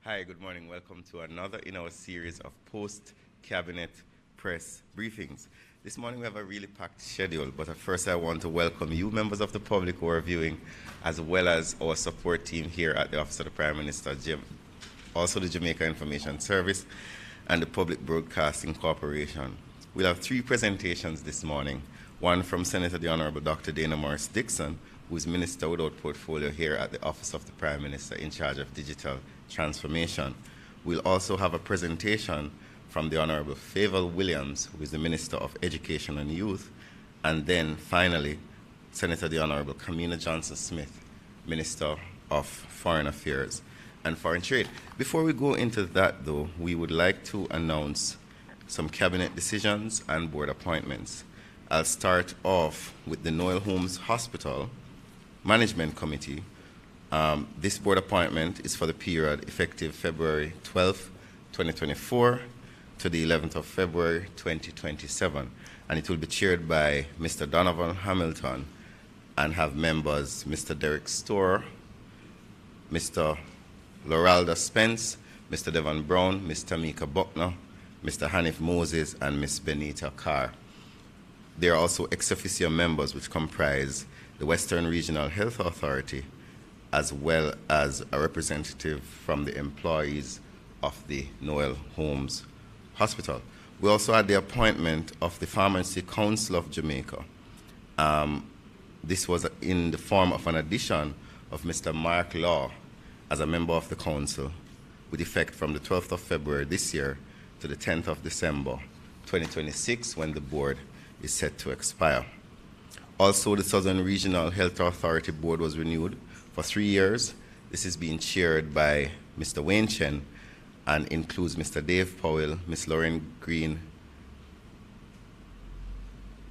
Hi, good morning. Welcome to another in our series of post-cabinet press briefings. This morning we have a really packed schedule, but at first I want to welcome you, members of the public who are viewing, as well as our support team here at the Office of the Prime Minister, also the Jamaica Information Service, and the Public Broadcasting Corporation. We'll have three presentations this morning, one from Senator the Honorable Dr. Dana Morris Dixon, who is Minister without portfolio here at the Office of the Prime Minister in charge of digital transformation. We'll also have a presentation from the Honorable Fayval Williams, who is the Minister of Education and Youth, and then finally, Senator the Honorable Kamina Johnson-Smith, Minister of Foreign Affairs and Foreign Trade. Before we go into that, though, we would like to announce some cabinet decisions and board appointments. I'll start off with the Noel Holmes Hospital Management Committee. This board appointment is for the period effective February 12, 2024 to the 11th of February 2027, and it will be chaired by Mr. Donovan Hamilton and have members Mr. Derek Storr, Mr. Loralda Spence, Mr. Devon Brown, Mr. Mika Buckner, Mr. Hanif Moses, and Ms. Benita Carr. There are also ex officio members which comprise the Western Regional Health Authority, as well as a representative from the employees of the Noel Holmes Hospital. We also had the appointment of the Pharmacy Council of Jamaica. This was in the form of an addition of Mr. Mark Law as a member of the council, with effect from the 12th of February this year to the 10th of December 2026, when the board is set to expire. Also, the Southern Regional Health Authority Board was renewed for 3 years. This is being chaired by Mr. Wayne Chen and includes Mr. Dave Powell, Ms. Lauren Green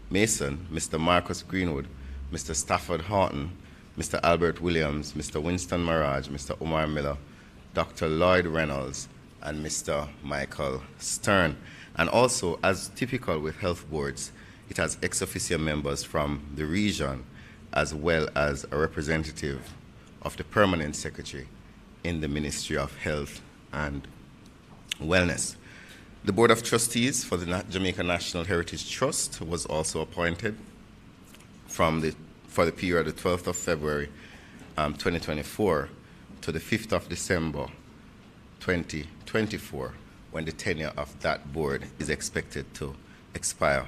Mason, Mr. Marcus Greenwood, Mr. Stafford Horton, Mr. Albert Williams, Mr. Winston Maraj, Mr. Omar Miller, Dr. Lloyd Reynolds, and Mr. Michael Stern. And also, as typical with health boards, it has ex officio members from the region, as well as a representative of the permanent secretary in the Ministry of Health and Wellness. The Board of Trustees for the Jamaica National Heritage Trust was also appointed for the period of the 12th of February 2024 to the 5th of December 2024, when the tenure of that board is expected to expire.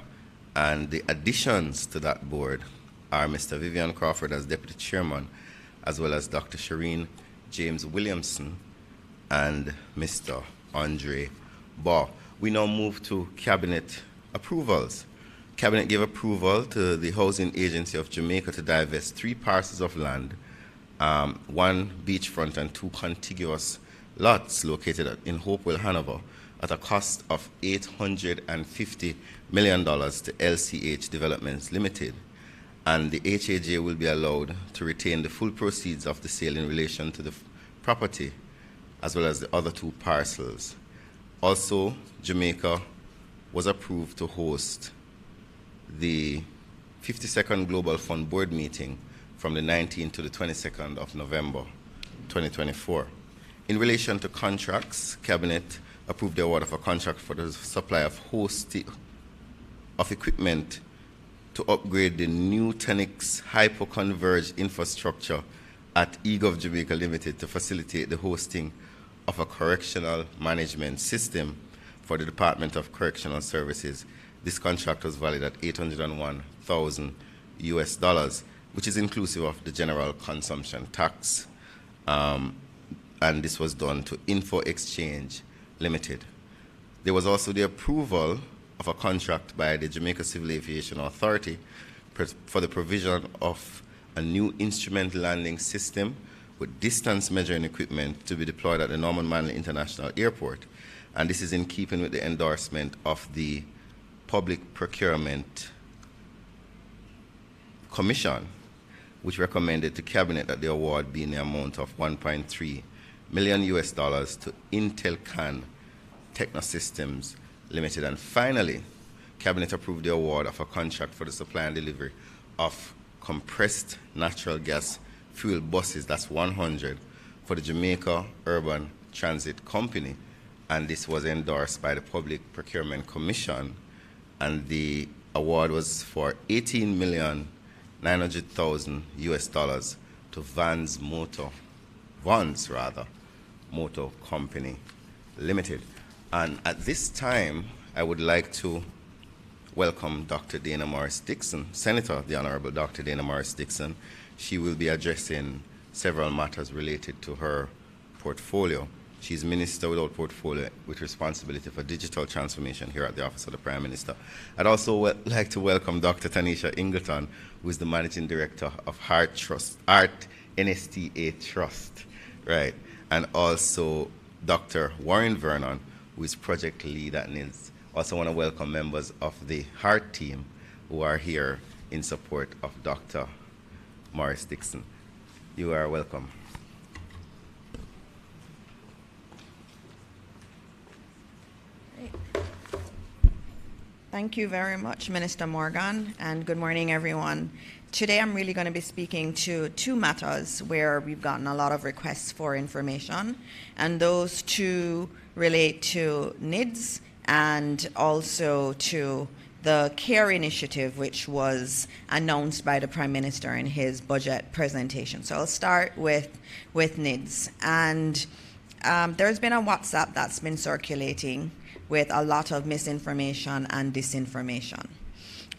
And the additions to that board are Mr. Vivian Crawford as Deputy Chairman, as well as Dr. Shireen James Williamson and Mr. Andre Baugh. We now move to cabinet approvals. Cabinet gave approval to the Housing Agency of Jamaica to divest 3 parcels of land, 1 beachfront and 2 contiguous lots located in Hopewell, Hanover, at a cost of $850 million to LCH Developments Limited. And the HAJ will be allowed to retain the full proceeds of the sale in relation to the property, as well as the other 2 parcels. Also, Jamaica was approved to host the 52nd Global Fund Board meeting from the 19th to the 22nd of November 2024. In relation to contracts, Cabinet approved the award of a contract for the supply of equipment to upgrade the Nutanix hyperconverged infrastructure at eGov Jamaica Limited to facilitate the hosting of a correctional management system for the Department of Correctional Services. This contract was valued at $801,000, which is inclusive of the general consumption tax. And this was done to Info Exchange Limited. There was also the approval of a contract by the Jamaica Civil Aviation Authority for the provision of a new instrument landing system with distance measuring equipment to be deployed at the Norman Manley International Airport. And this is in keeping with the endorsement of the Public Procurement Commission, which recommended to Cabinet that the award be in the amount of $1.3 million to Intelcan Technosystems Limited. And finally, Cabinet approved the award of a contract for the supply and delivery of compressed natural gas fuel buses, that's 100, for the Jamaica Urban Transit Company, and this was endorsed by the Public Procurement Commission, and the award was for $18,900,000 US to Vans Motor Company Limited. And at this time, I would like to welcome Dr. Dana Morris Dixon, Senator, the Honorable Dr. Dana Morris Dixon. She will be addressing several matters related to her portfolio. She's Minister without portfolio with responsibility for digital transformation here at the Office of the Prime Minister. I'd also like to welcome Dr. Tanisha Ingleton, who is the Managing Director of Art NSTA Trust, right? And also Dr. Warren Vernon, who is Project Lead at NIDS. Also want to welcome members of the HEART team who are here in support of Dr. Morris Dixon. You are welcome. Thank you very much, Minister Morgan, and good morning, everyone. Today I'm really going to be speaking to two matters where we've gotten a lot of requests for information, and those two relate to NIDS and also to the CARE initiative, which was announced by the Prime Minister in his budget presentation. So I'll start with NIDS. And there's been a WhatsApp that's been circulating with a lot of misinformation and disinformation.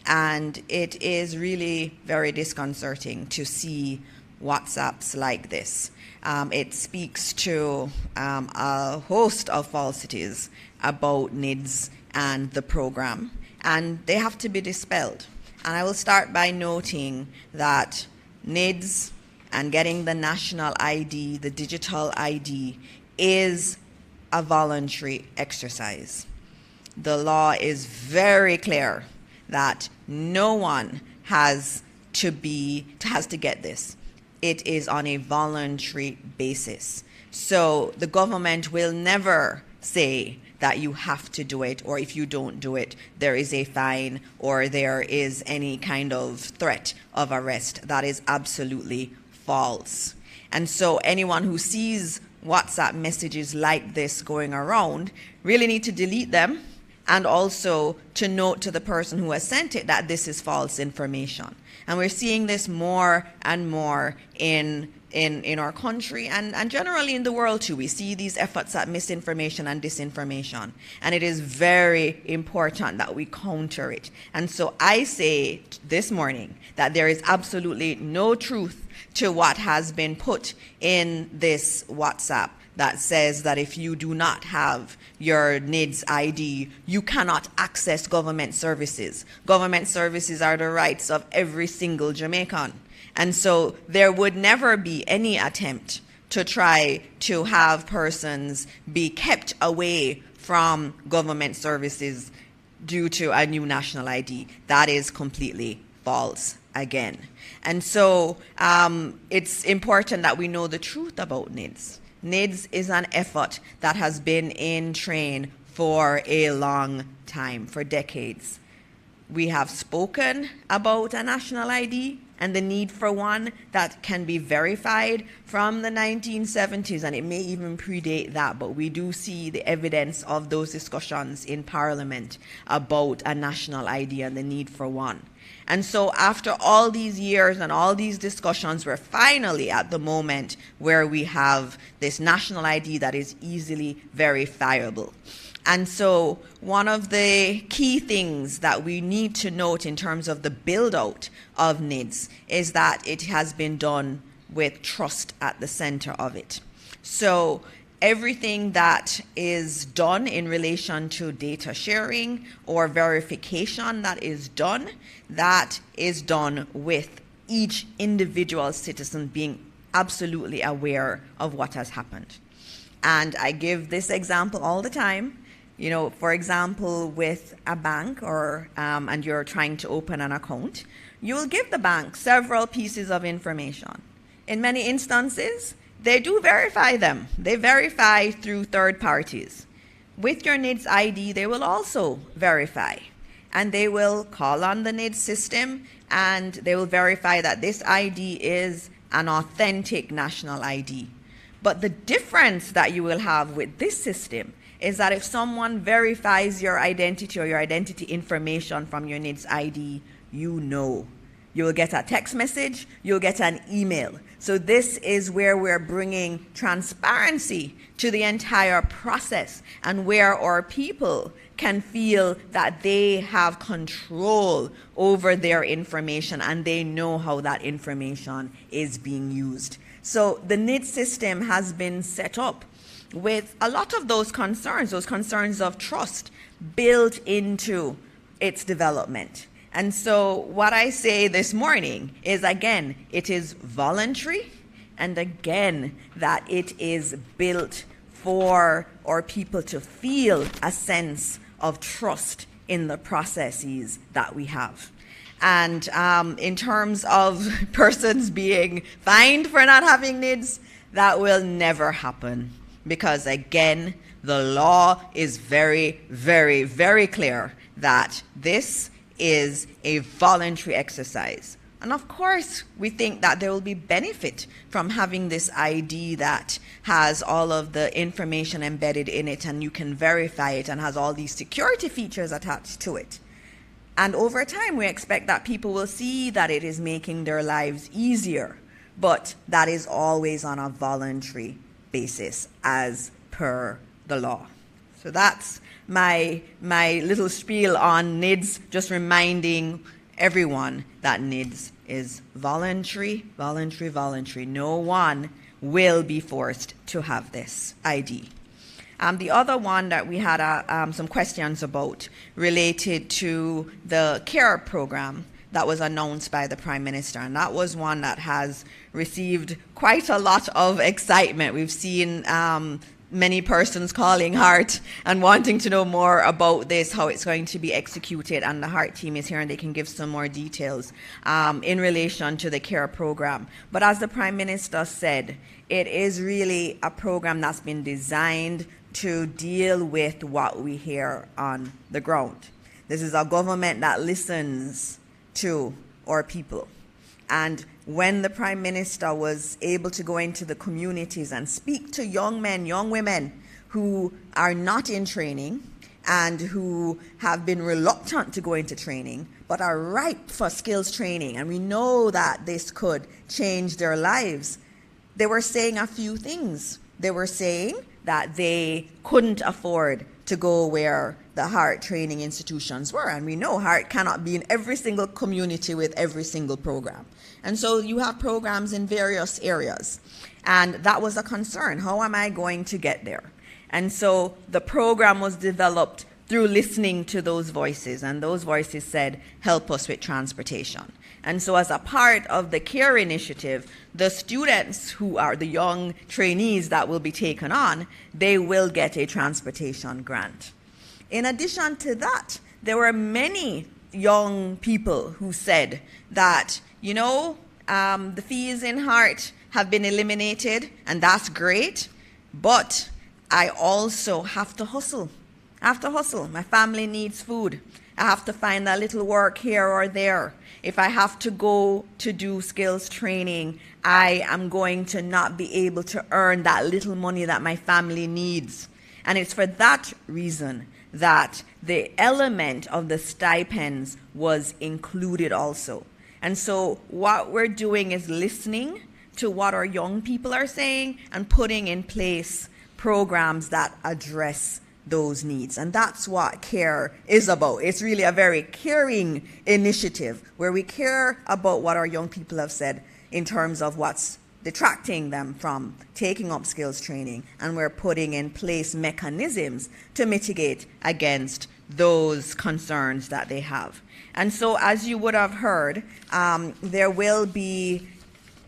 And it is really very disconcerting to see WhatsApps like this. It speaks to a host of falsities about NIDS and the program, and they have to be dispelled. And I will start by noting that NIDS and getting the national ID, the digital ID, is a voluntary exercise. The law is very clear that no one has to get this. It is on a voluntary basis. So the government will never say that you have to do it, or if you don't do it, there is a fine or there is any kind of threat of arrest. That is absolutely false. And so anyone who sees WhatsApp messages like this going around really need to delete them, and also to note to the person who has sent it that this is false information. And we're seeing this more and more in our country and generally in the world too. We see these efforts at misinformation and disinformation, and it is very important that we counter it. And so I say this morning that there is absolutely no truth to what has been put in this WhatsApp that says that if you do not have your NIDS ID, you cannot access government services. Government services are the rights of every single Jamaican. And so there would never be any attempt to try to have persons be kept away from government services due to a new national ID. That is completely false again. And so it's important that we know the truth about NIDS. NIDS is an effort that has been in train for a long time, for decades. We have spoken about a national ID and the need for one that can be verified from the 1970s, and it may even predate that, but we do see the evidence of those discussions in Parliament about a national ID and the need for one. And so after all these years and all these discussions, we're finally at the moment where we have this national ID that is easily verifiable. And so one of the key things that we need to note in terms of the build-out of NIDS is that it has been done with trust at the center of it. So everything that is done in relation to data sharing or verification that is done with each individual citizen being absolutely aware of what has happened. And I give this example all the time. You know, for example, with a bank or and you're trying to open an account, you will give the bank several pieces of information. In many instances, they do verify them. They verify through third parties. With your NIDS ID, they will also verify. And they will call on the NIDS system and they will verify that this ID is an authentic national ID. But the difference that you will have with this system is that if someone verifies your identity or your identity information from your NIDS ID, you know. You'll get a text message, you'll get an email. So this is where we're bringing transparency to the entire process, and where our people can feel that they have control over their information and they know how that information is being used. So the NIDS system has been set up with a lot of those concerns of trust built into its development. And so what I say this morning is, again, it is voluntary, and again, that it is built for our people to feel a sense of trust in the processes that we have. And in terms of persons being fined for not having NIDS, that will never happen. Because again, the law is very, very, very clear that this is a voluntary exercise. And of course, we think that there will be benefit from having this ID that has all of the information embedded in it, and you can verify it, and has all these security features attached to it. And over time, we expect that people will see that it is making their lives easier, but that is always on a voluntary basis as per the law. So that's my little spiel on NIDS, just reminding everyone that NIDS is voluntary, voluntary, voluntary. No one will be forced to have this ID. The other one that we had some questions about related to the CARE program that was announced by the Prime Minister, and that was one that has received quite a lot of excitement. We've seen many persons calling HEART and wanting to know more about this, how it's going to be executed, and the HEART team is here and they can give some more details in relation to the CARE program. But as the Prime Minister said, it is really a program that's been designed to deal with what we hear on the ground. This is a government that listens to our people. And when the Prime Minister was able to go into the communities and speak to young men, young women who are not in training and who have been reluctant to go into training, but are ripe for skills training, and we know that this could change their lives, they were saying a few things. They were saying that they couldn't afford to go where the HEART training institutions were. And we know HEART cannot be in every single community with every single program. And so you have programs in various areas. And that was a concern. How am I going to get there? And so the program was developed through listening to those voices. And those voices said, help us with transportation. And so as a part of the CARE initiative, the students who are the young trainees that will be taken on, they will get a transportation grant. In addition to that, there were many young people who said that, you know, the fees in HEART have been eliminated, and that's great, but I also have to hustle. I have to hustle. My family needs food. I have to find a little work here or there. If I have to go to do skills training, I am going to not be able to earn that little money that my family needs. And it's for that reason that the element of the stipends was included also. And so what we're doing is listening to what our young people are saying and putting in place programs that address those needs. And that's what CARE is about. It's really a very caring initiative where we care about what our young people have said in terms of what's detracting them from taking up skills training, and we're putting in place mechanisms to mitigate against those concerns that they have. And so as you would have heard, there will be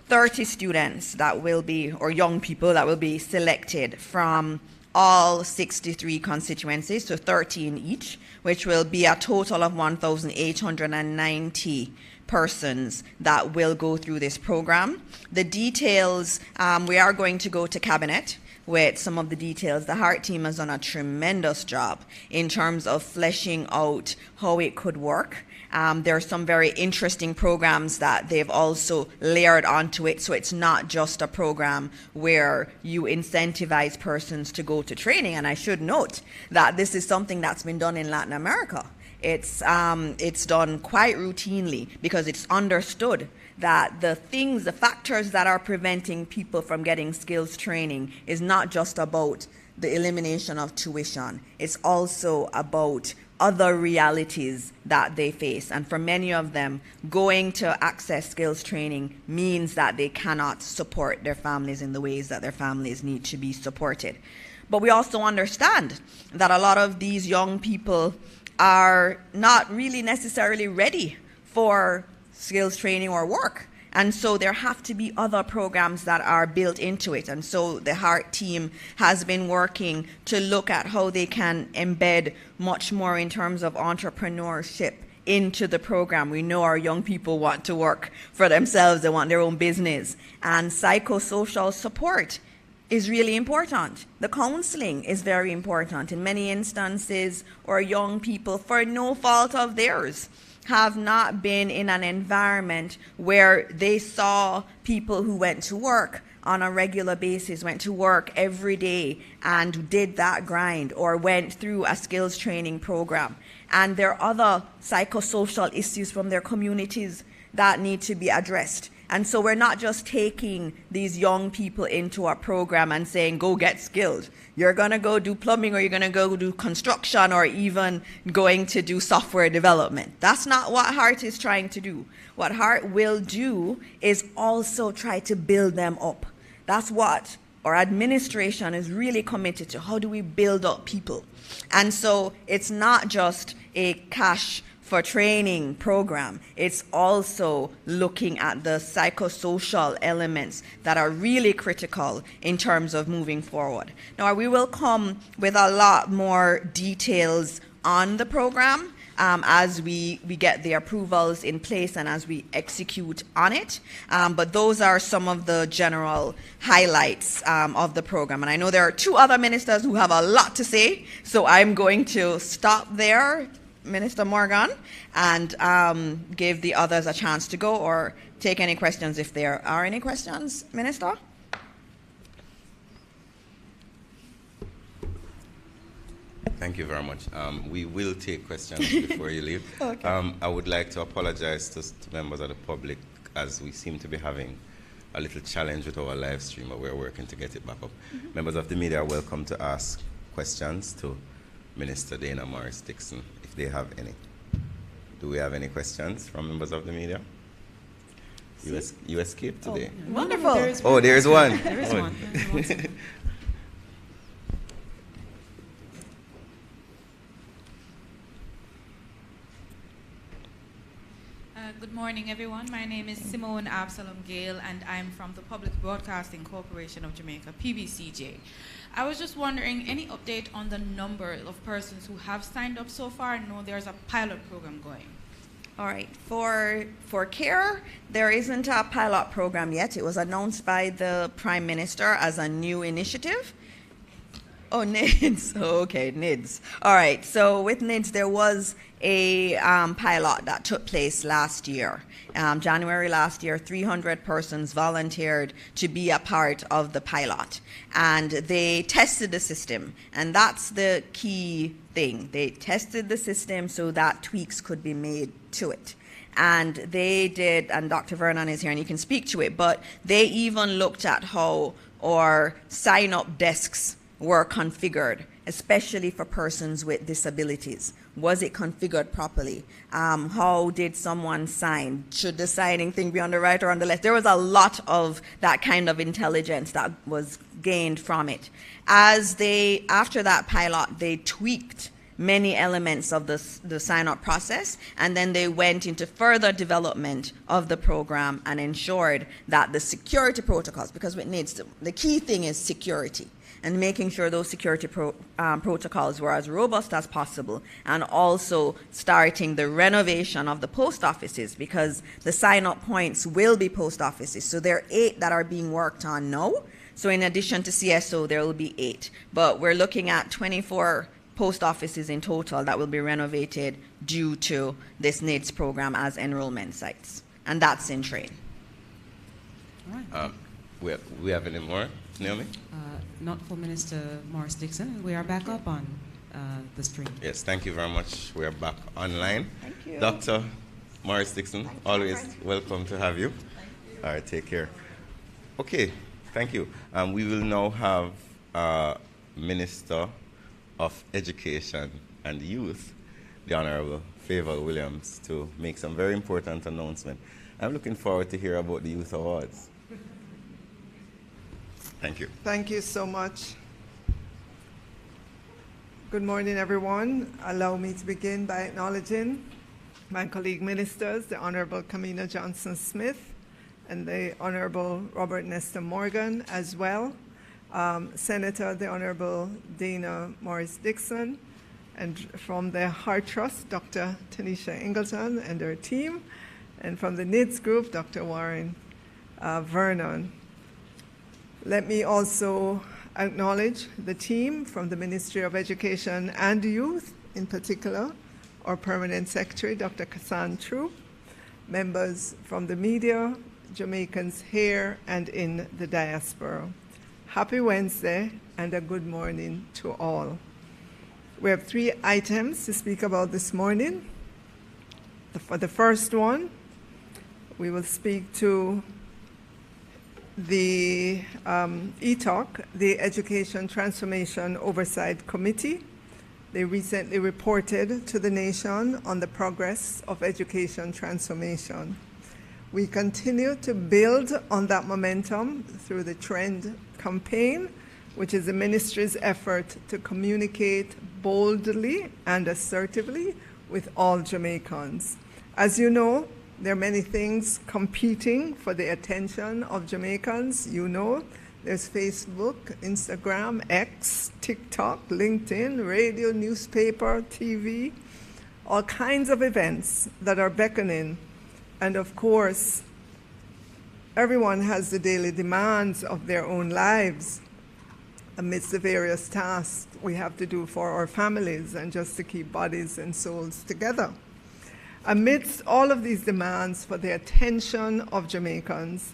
30 students that will be, or young people that will be selected from all 63 constituencies, so 13 each, which will be a total of 1,890 persons that will go through this program. The details, we are going to go to Cabinet with some of the details. The HEART team has done a tremendous job in terms of fleshing out how it could work. There are some very interesting programs that they've also layered onto it, so it's not just a program where you incentivize persons to go to training. And I should note that this is something that's been done in Latin America. It's done quite routinely because it's understood that the factors that are preventing people from getting skills training is not just about the elimination of tuition. It's also about other realities that they face. And for many of them, going to access skills training means that they cannot support their families in the ways that their families need to be supported. But we also understand that a lot of these young people are not really necessarily ready for skills training or work. And so there have to be other programs that are built into it. And so the HEART team has been working to look at how they can embed much more in terms of entrepreneurship into the program. We know our young people want to work for themselves. They want their own business. And psychosocial support is really important. The counseling is very important. In many instances, our young people, for no fault of theirs, have not been in an environment where they saw people who went to work on a regular basis, went to work every day and did that grind, or went through a skills training program. And there are other psychosocial issues from their communities that need to be addressed. And so we're not just taking these young people into our program and saying, go get skilled. You're going to go do plumbing, or you're going to go do construction, or even going to do software development. That's not what HEART is trying to do. What HEART will do is also try to build them up. That's what our administration is really committed to. How do we build up people? And so it's not just a cash for training program. It's also looking at the psychosocial elements that are really critical in terms of moving forward. Now, we will come with a lot more details on the program as we get the approvals in place and as we execute on it. But those are some of the general highlights of the program. And I know there are two other ministers who have a lot to say, so I'm going to stop there, Minister Morgan, and give the others a chance to go or take any questions if there are any questions. Minister? Thank you very much. We will take questions before you leave. Okay. I would like to apologize to members of the public, as we seem to be having a little challenge with our live stream, but we're working to get it back up. Mm-hmm. Members of the media are welcome to ask questions to Minister Dana Morris Dixon, if they have any. Do we have any questions from members of the media? You escaped today. Oh, wonderful. There's one. There is one. Good morning, everyone. My name is Simone Absalom Gale, and I'm from the Public Broadcasting Corporation of Jamaica, PBCJ. I was just wondering, any update on the number of persons who have signed up so far? I know there's a pilot program going. All right. For CARE, there isn't a pilot program yet. It was announced by the Prime Minister as a new initiative. Oh, NIDS. Okay, NIDS. All right. So with NIDS, there was a pilot that took place last year. January last year, 300 persons volunteered to be a part of the pilot. And they tested the system. And that's the key thing. They tested the system so that tweaks could be made to it. And they did, and Dr. Vernon is here and he can speak to it, but they even looked at how our sign-up desks were configured, especially for persons with disabilities. Was it configured properly? How did someone sign? Should the signing thing be on the right or on the left? There was a lot of that kind of intelligence that was gained from it. After that pilot, they tweaked many elements of the sign-up process, and then they went into further development of the program and ensured that the security protocols, because it needs the key thing is security, and making sure those security protocols were as robust as possible, and also starting the renovation of the post offices, because the sign-up points will be post offices. So there are 8 that are being worked on now. So in addition to CSO, there will be 8. But we're looking at 24 post offices in total that will be renovated due to this NIDS program as enrollment sites. And that's in train. All right. We have any more, Naomi? Not for Minister Morris Dixon. We are back up on the stream. Yes, thank you very much. We are back online. Thank you. Dr. Morris Dixon, Thank you. always welcome to have you. All right, take care. Okay, thank you. We will now have Minister of Education and Youth, the Honorable Fayval Williams, to make some very important announcement. I'm looking forward to hear about the Youth Awards. Thank you. Thank you so much. Good morning, everyone. Allow me to begin by acknowledging my colleague ministers, the Honorable Kamina Johnson-Smith and the Honorable Robert Nesta Morgan as well, Senator, the Honorable Dana Morris Dixon, and from the Heart Trust, Dr. Tanisha Ingleton and her team, and from the NIDS group, Dr. Warren Vernon. Let me also acknowledge the team from the Ministry of Education and Youth, in particular, our Permanent Secretary, Dr. Kassan Troop, members from the media, Jamaicans here and in the diaspora. Happy Wednesday and a good morning to all. We have 3 items to speak about this morning. For the first one, we will speak to the ETOC, the Education Transformation Oversight Committee. They recently reported to the nation on the progress of education transformation. We continue to build on that momentum through the TREND campaign, which is the ministry's effort to communicate boldly and assertively with all Jamaicans. As you know, there are many things competing for the attention of Jamaicans. You know, there's Facebook, Instagram, X, TikTok, LinkedIn, radio, newspaper, TV, all kinds of events that are beckoning. And of course, everyone has the daily demands of their own lives amidst the various tasks we have to do for our families and just to keep bodies and souls together. Amidst all of these demands for the attention of Jamaicans,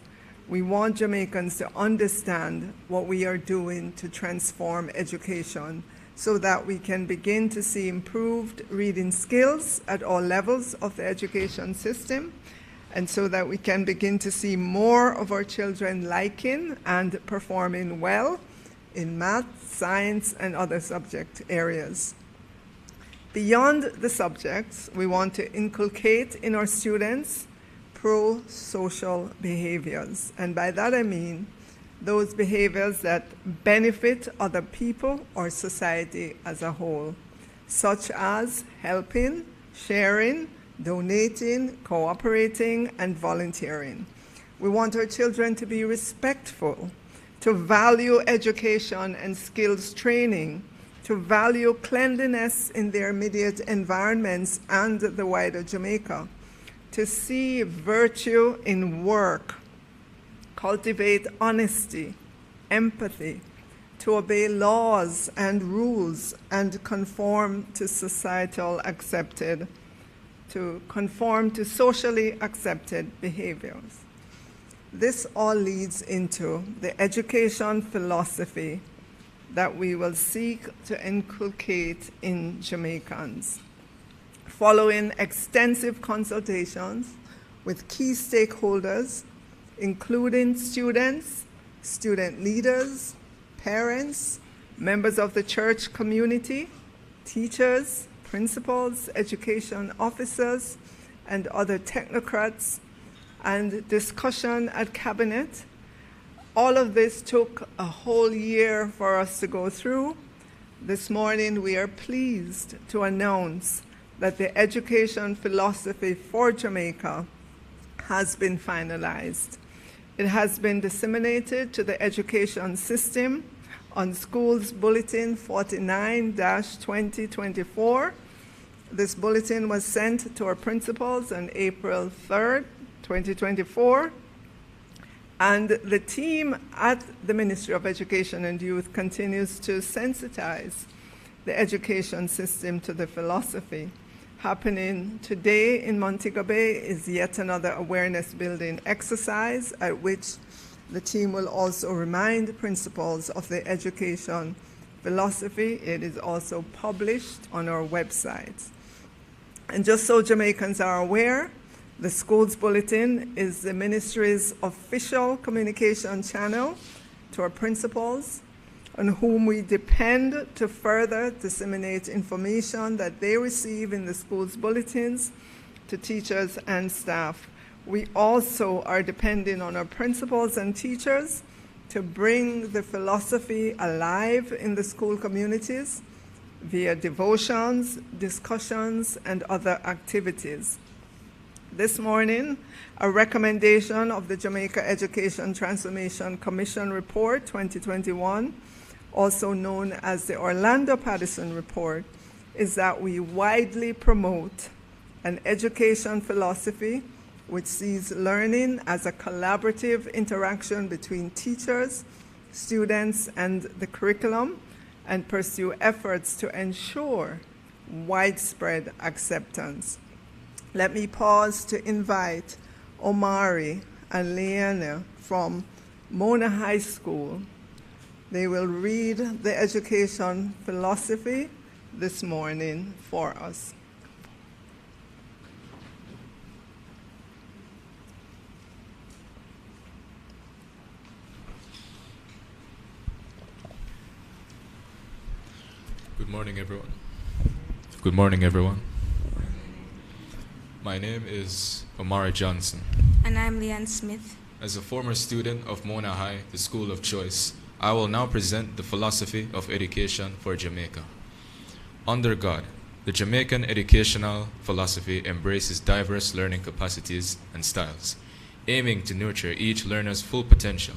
we want Jamaicans to understand what we are doing to transform education so that we can begin to see improved reading skills at all levels of the education system, and so that we can begin to see more of our children liking and performing well in math, science, and other subject areas. Beyond the subjects, we want to inculcate in our students pro-social behaviors. And by that I mean those behaviors that benefit other people or society as a whole, such as helping, sharing, donating, cooperating, and volunteering. We want our children to be respectful, to value education and skills training, to value cleanliness in their immediate environments and the wider Jamaica, to see virtue in work, cultivate honesty, empathy, to obey laws and rules and conform to socially accepted behaviors. This all leads into the education philosophy that we will seek to inculcate in Jamaicans. Following extensive consultations with key stakeholders, including students, student leaders, parents, members of the church community, teachers, principals, education officers, and other technocrats, and discussion at Cabinet. All of this took a whole year for us to go through. This morning, we are pleased to announce that the education philosophy for Jamaica has been finalized. It has been disseminated to the education system on Schools Bulletin 49-2024. This bulletin was sent to our principals on April 3rd, 2024. And the team at the Ministry of Education and Youth continues to sensitize the education system to the philosophy. Happening today in Montego Bay is yet another awareness-building exercise at which the team will also remind principals of the education philosophy. It is also published on our website. And just so Jamaicans are aware, the Schools Bulletin is the ministry's official communication channel to our principals, on whom we depend to further disseminate information that they receive in the schools bulletins to teachers and staff. We also are depending on our principals and teachers to bring the philosophy alive in the school communities via devotions, discussions, and other activities. This morning, a recommendation of the Jamaica Education Transformation Commission Report 2021, also known as the Orlando Patterson Report, is that we widely promote an education philosophy which sees learning as a collaborative interaction between teachers, students, and the curriculum, and pursue efforts to ensure widespread acceptance. Let me pause to invite Omari and Leanna from Mona High School. They will read the education philosophy this morning for us. Good morning, everyone. Good morning, everyone. My name is Omari Johnson. And I'm Leanne Smith. As a former student of Mona High, the school of choice, I will now present the philosophy of education for Jamaica. Under God, the Jamaican educational philosophy embraces diverse learning capacities and styles, aiming to nurture each learner's full potential.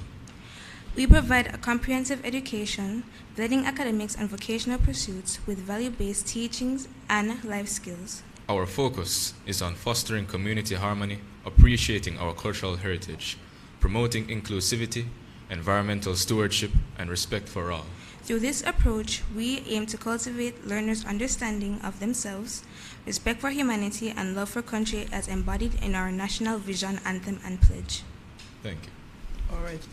We provide a comprehensive education, blending academics and vocational pursuits with value-based teachings and life skills. Our focus is on fostering community harmony, appreciating our cultural heritage, promoting inclusivity, environmental stewardship, and respect for all. Through this approach, we aim to cultivate learners' understanding of themselves, respect for humanity, and love for country as embodied in our national vision, anthem, and pledge. Thank you. All right.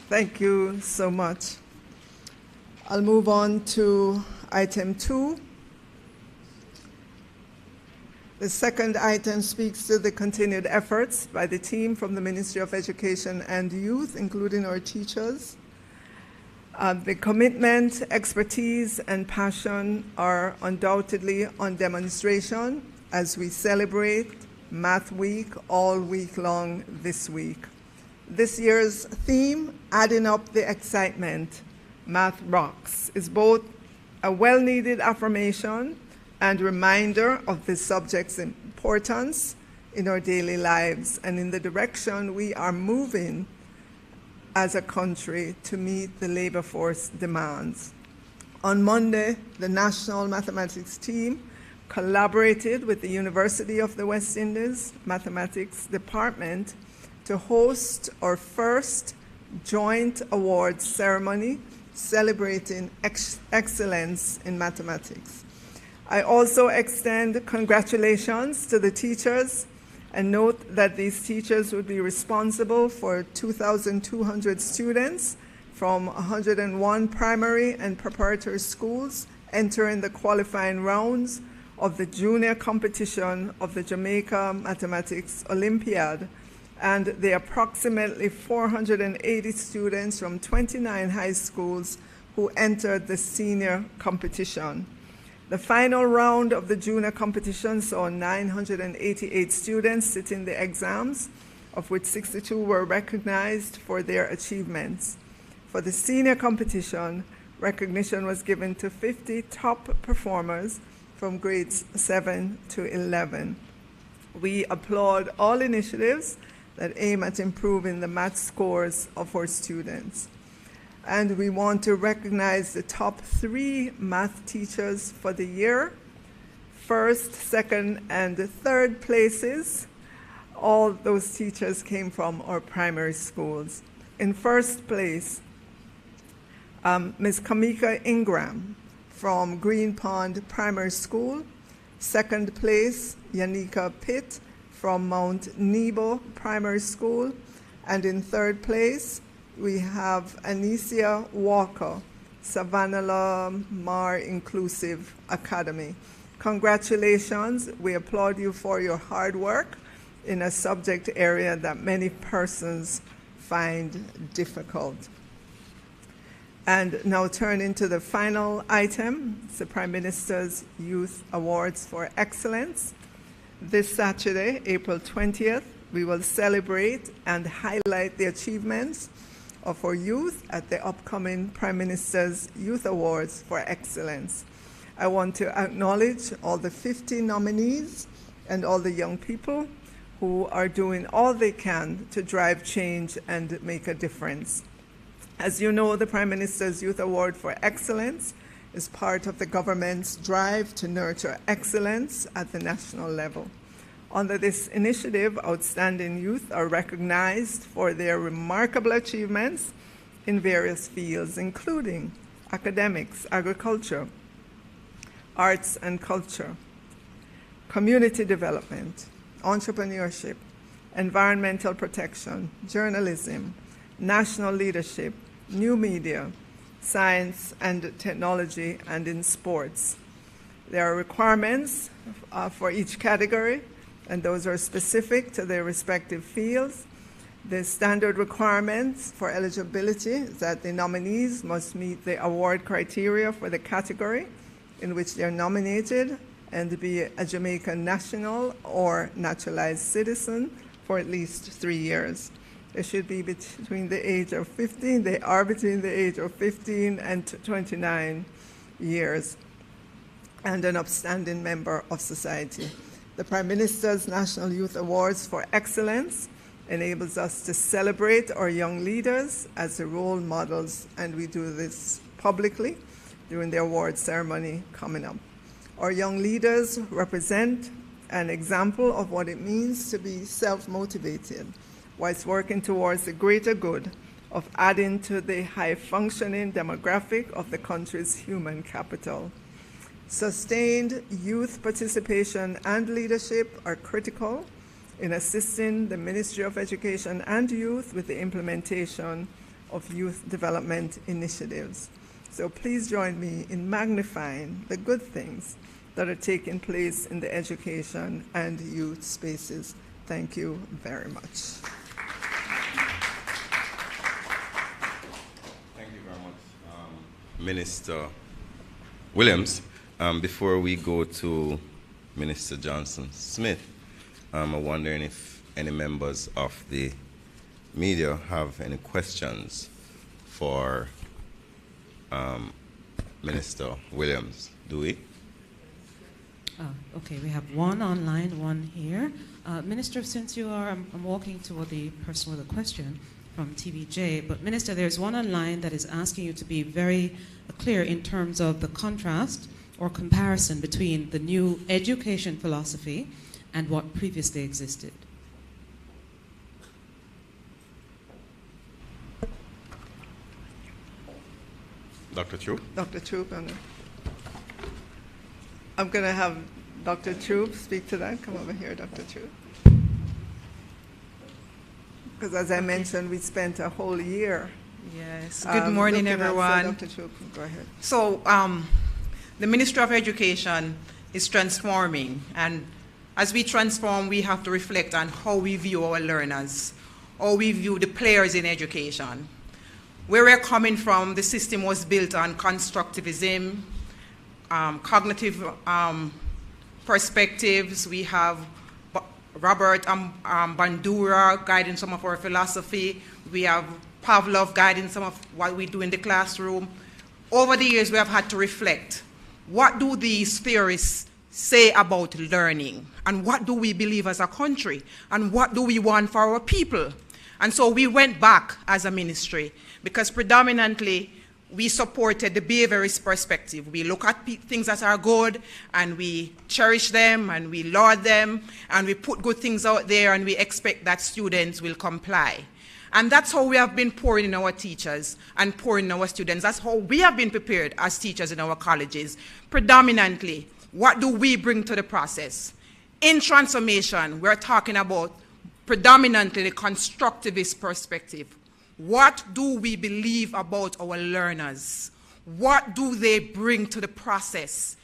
Thank you so much. I'll move on to item 2. The second item speaks to the continued efforts by the team from the Ministry of Education and Youth, including our teachers. The commitment, expertise, and passion are undoubtedly on demonstration as we celebrate Math Week all week long this week. This year's theme, Adding Up the Excitement, Math Rocks, is both a well-needed affirmation and reminder of the subject's importance in our daily lives and in the direction we are moving as a country to meet the labor force demands. On Monday, the National Mathematics team collaborated with the University of the West Indies Mathematics Department to host our first joint awards ceremony celebrating excellence in mathematics. I also extend congratulations to the teachers and note that these teachers would be responsible for 2,200 students from 101 primary and preparatory schools entering the qualifying rounds of the junior competition of the Jamaica Mathematics Olympiad, and the approximately 480 students from 29 high schools who entered the senior competition. The final round of the junior competition saw 988 students sitting the exams, of which 62 were recognized for their achievements. For the senior competition, recognition was given to 50 top performers from grades 7 to 11. We applaud all initiatives that aim at improving the math scores of our students. And we want to recognize the top 3 math teachers for the year. First, second, and third places, all those teachers came from our primary schools. In first place, Ms. Kamika Ingram from Green Pond Primary School. Second place, Yanika Pitt from Mount Nebo Primary School. And in third place, we have Anicia Walker, Savannah Mar Inclusive Academy. Congratulations. We applaud you for your hard work in a subject area that many persons find difficult. And now turning to the final item, it's the Prime Minister's Youth Awards for Excellence. This Saturday, April 20th, we will celebrate and highlight the achievements of our youth at the upcoming Prime Minister's Youth Awards for Excellence. I want to acknowledge all the 50 nominees and all the young people who are doing all they can to drive change and make a difference. As you know, the Prime Minister's Youth Award for Excellence is part of the government's drive to nurture excellence at the national level. Under this initiative, outstanding youth are recognized for their remarkable achievements in various fields, including academics, agriculture, arts and culture, community development, entrepreneurship, environmental protection, journalism, national leadership, new media, science and technology, and in sports. There are requirements for each category, and those are specific to their respective fields. The standard requirements for eligibility is that the nominees must meet the award criteria for the category in which they are nominated and be a Jamaican national or naturalized citizen for at least 3 years. They should be between the age of 15, they are between the age of 15 and 29 years, and an upstanding member of society. The Prime Minister's National Youth Awards for Excellence enables us to celebrate our young leaders as the role models, and we do this publicly during the award ceremony coming up. Our young leaders represent an example of what it means to be self-motivated whilst working towards the greater good of adding to the high-functioning demographic of the country's human capital. Sustained youth participation and leadership are critical in assisting the Ministry of Education and Youth with the implementation of youth development initiatives. So please join me in magnifying the good things that are taking place in the education and youth spaces. Thank you very much. Thank you very much, Minister Williams. Before we go to Minister Johnson-Smith, I'm wondering if any members of the media have any questions for Minister Williams. Do we? Okay, we have one online, one here. Minister, since you are, I'm walking toward the person with a question from TVJ, but Minister, there's one online that is asking you to be very clear in terms of the contrast or comparison between the new education philosophy and what previously existed. Dr. Troop? Dr. Troop, I'm going to have Dr. Troop speak to that. Come over here, Dr. Troop. Because as I mentioned, we spent a whole year. Yes. Good morning, everyone. Dr. Troop, go ahead. So, the Ministry of Education is transforming, and as we transform, we have to reflect on how we view our learners, how we view the players in education. Where we're coming from, the system was built on constructivism, cognitive perspectives. We have Robert Bandura guiding some of our philosophy. We have Pavlov guiding some of what we do in the classroom. Over the years, we have had to reflect. What do these theorists say about learning? And what do we believe as a country? And what do we want for our people? And so we went back as a ministry because predominantly we supported the behaviorist perspective. We look at things that are good and we cherish them and we laud them and we put good things out there and we expect that students will comply. And that's how we have been pouring in our teachers and pouring in our students. That's how we have been prepared as teachers in our colleges. Predominantly, what do we bring to the process? In transformation, we're talking about predominantly the constructivist perspective. What do we believe about our learners? What do they bring to the process?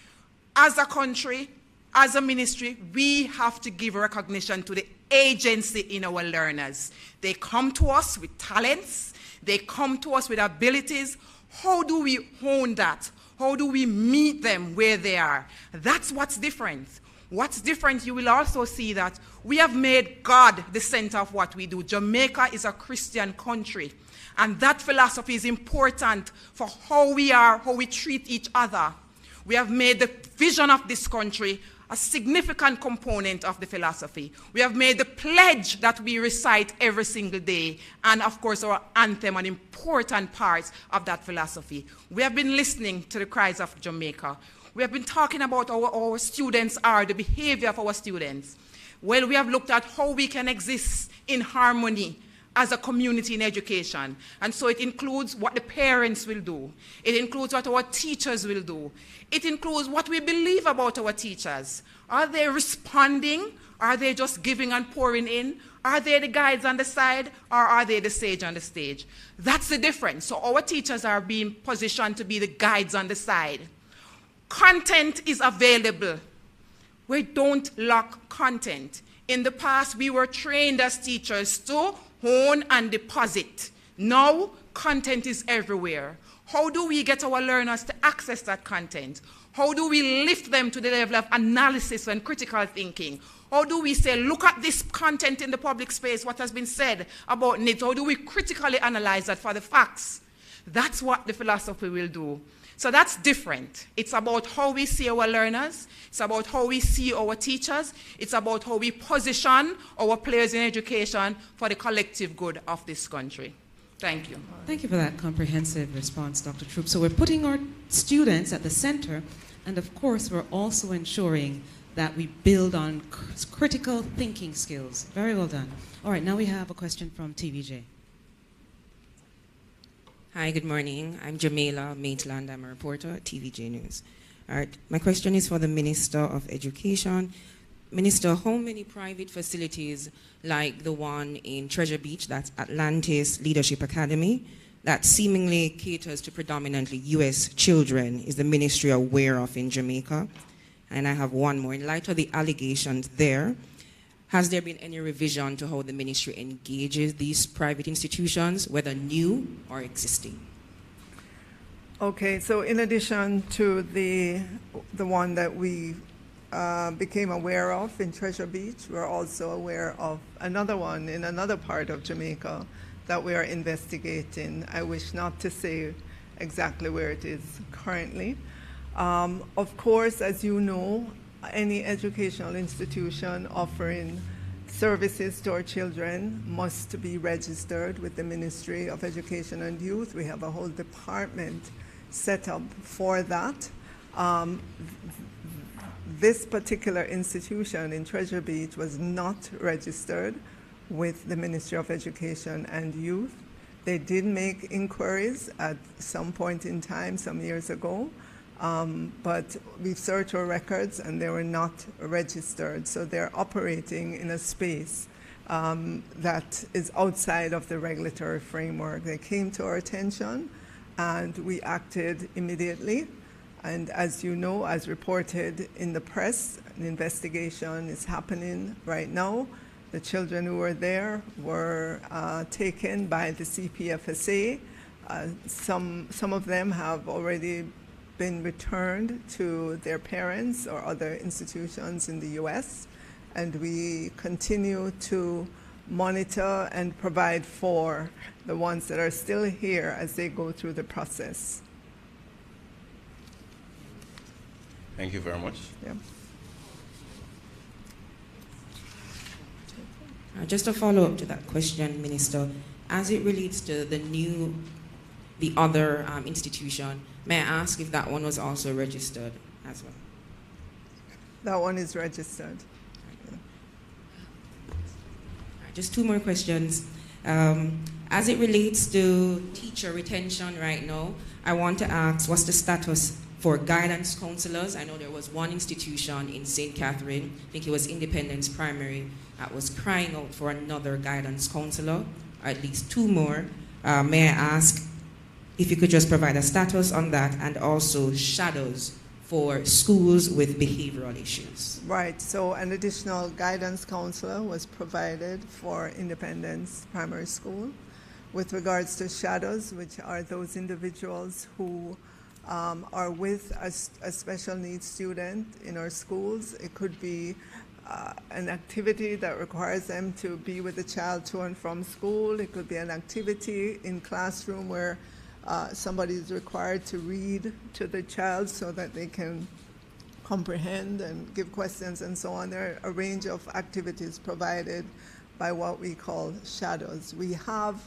As a country, as a ministry, we have to give recognition to the agency in our learners. They come to us with talents. They come to us with abilities. How do we hone that? How do we meet them where they are? That's what's different. What's different, you will also see that we have made God the center of what we do. Jamaica is a Christian country, and that philosophy is important for how we are, how we treat each other. We have made the vision of this country a significant component of the philosophy. We have made the pledge that we recite every single day, and of course our anthem, an important part of that philosophy. We have been listening to the cries of Jamaica. We have been talking about our students are, the behavior of our students. Well, we have looked at how we can exist in harmony as a community in education. And so it includes what the parents will do. It includes what our teachers will do. It includes what we believe about our teachers. Are they responding? Are they just giving and pouring in? Are they the guides on the side, or are they the sage on the stage? That's the difference. So our teachers are being positioned to be the guides on the side. Content is available. We don't lack content. In the past, we were trained as teachers to hone and deposit. Now, content is everywhere. How do we get our learners to access that content? How do we lift them to the level of analysis and critical thinking? How do we say, look at this content in the public space, what has been said about NIDS? How do we critically analyze that for the facts? That's what the philosophy will do. So that's different. It's about how we see our learners. It's about how we see our teachers. It's about how we position our players in education for the collective good of this country. Thank you. Thank you for that comprehensive response, Dr. Troop. So we're putting our students at the center, and of course we're also ensuring that we build on critical thinking skills. Very well done. All right, now we have a question from TVJ. Hi, good morning. I'm Jamila Maitland. I'm a reporter at TVJ News. All right, my question is for the Minister of Education. Minister, how many private facilities like the one in Treasure Beach, that's Atlantis Leadership Academy, that seemingly caters to predominantly U.S. children, is the ministry aware of in Jamaica? And I have one more. In light of the allegations there, has there been any revision to how the ministry engages these private institutions, whether new or existing? Okay, so in addition to the one that we became aware of in Treasure Beach, we're also aware of another one in another part of Jamaica that we are investigating. I wish not to say exactly where it is currently. Of course, as you know, any educational institution offering services to our children must be registered with the Ministry of Education and Youth. We have a whole department set up for that. This particular institution in Treasure Beach was not registered with the Ministry of Education and Youth. They did make inquiries at some point in time, some years ago, but we've searched our records and they were not registered. So they're operating in a space that is outside of the regulatory framework. They came to our attention and we acted immediately. And as you know, as reported in the press, an investigation is happening right now. The children who were there were taken by the CPFSA. Some of them have already been returned to their parents or other institutions in the U.S. And we continue to monitor and provide for the ones that are still here as they go through the process. Thank you very much. Yeah. Just a follow-up to that question, Minister. As it relates to the other institution, may I ask if that one was also registered as well? That one is registered. Just two more questions. As it relates to teacher retention right now, I want to ask, what's the status for guidance counselors? I know there was one institution in St. Catherine, I think it was Independence Primary, that was crying out for another guidance counselor, or at least 2 more. May I ask if you could just provide a status on that, and also shadows for schools with behavioral issues? Right, so an additional guidance counselor was provided for Independence Primary School. With regards to shadows, which are those individuals who are with a special needs student in our schools, it could be an activity that requires them to be with the child to and from school. It could be an activity in classroom where somebody is required to read to the child so that they can comprehend and give questions and so on. There are a range of activities provided by what we call shadows. We have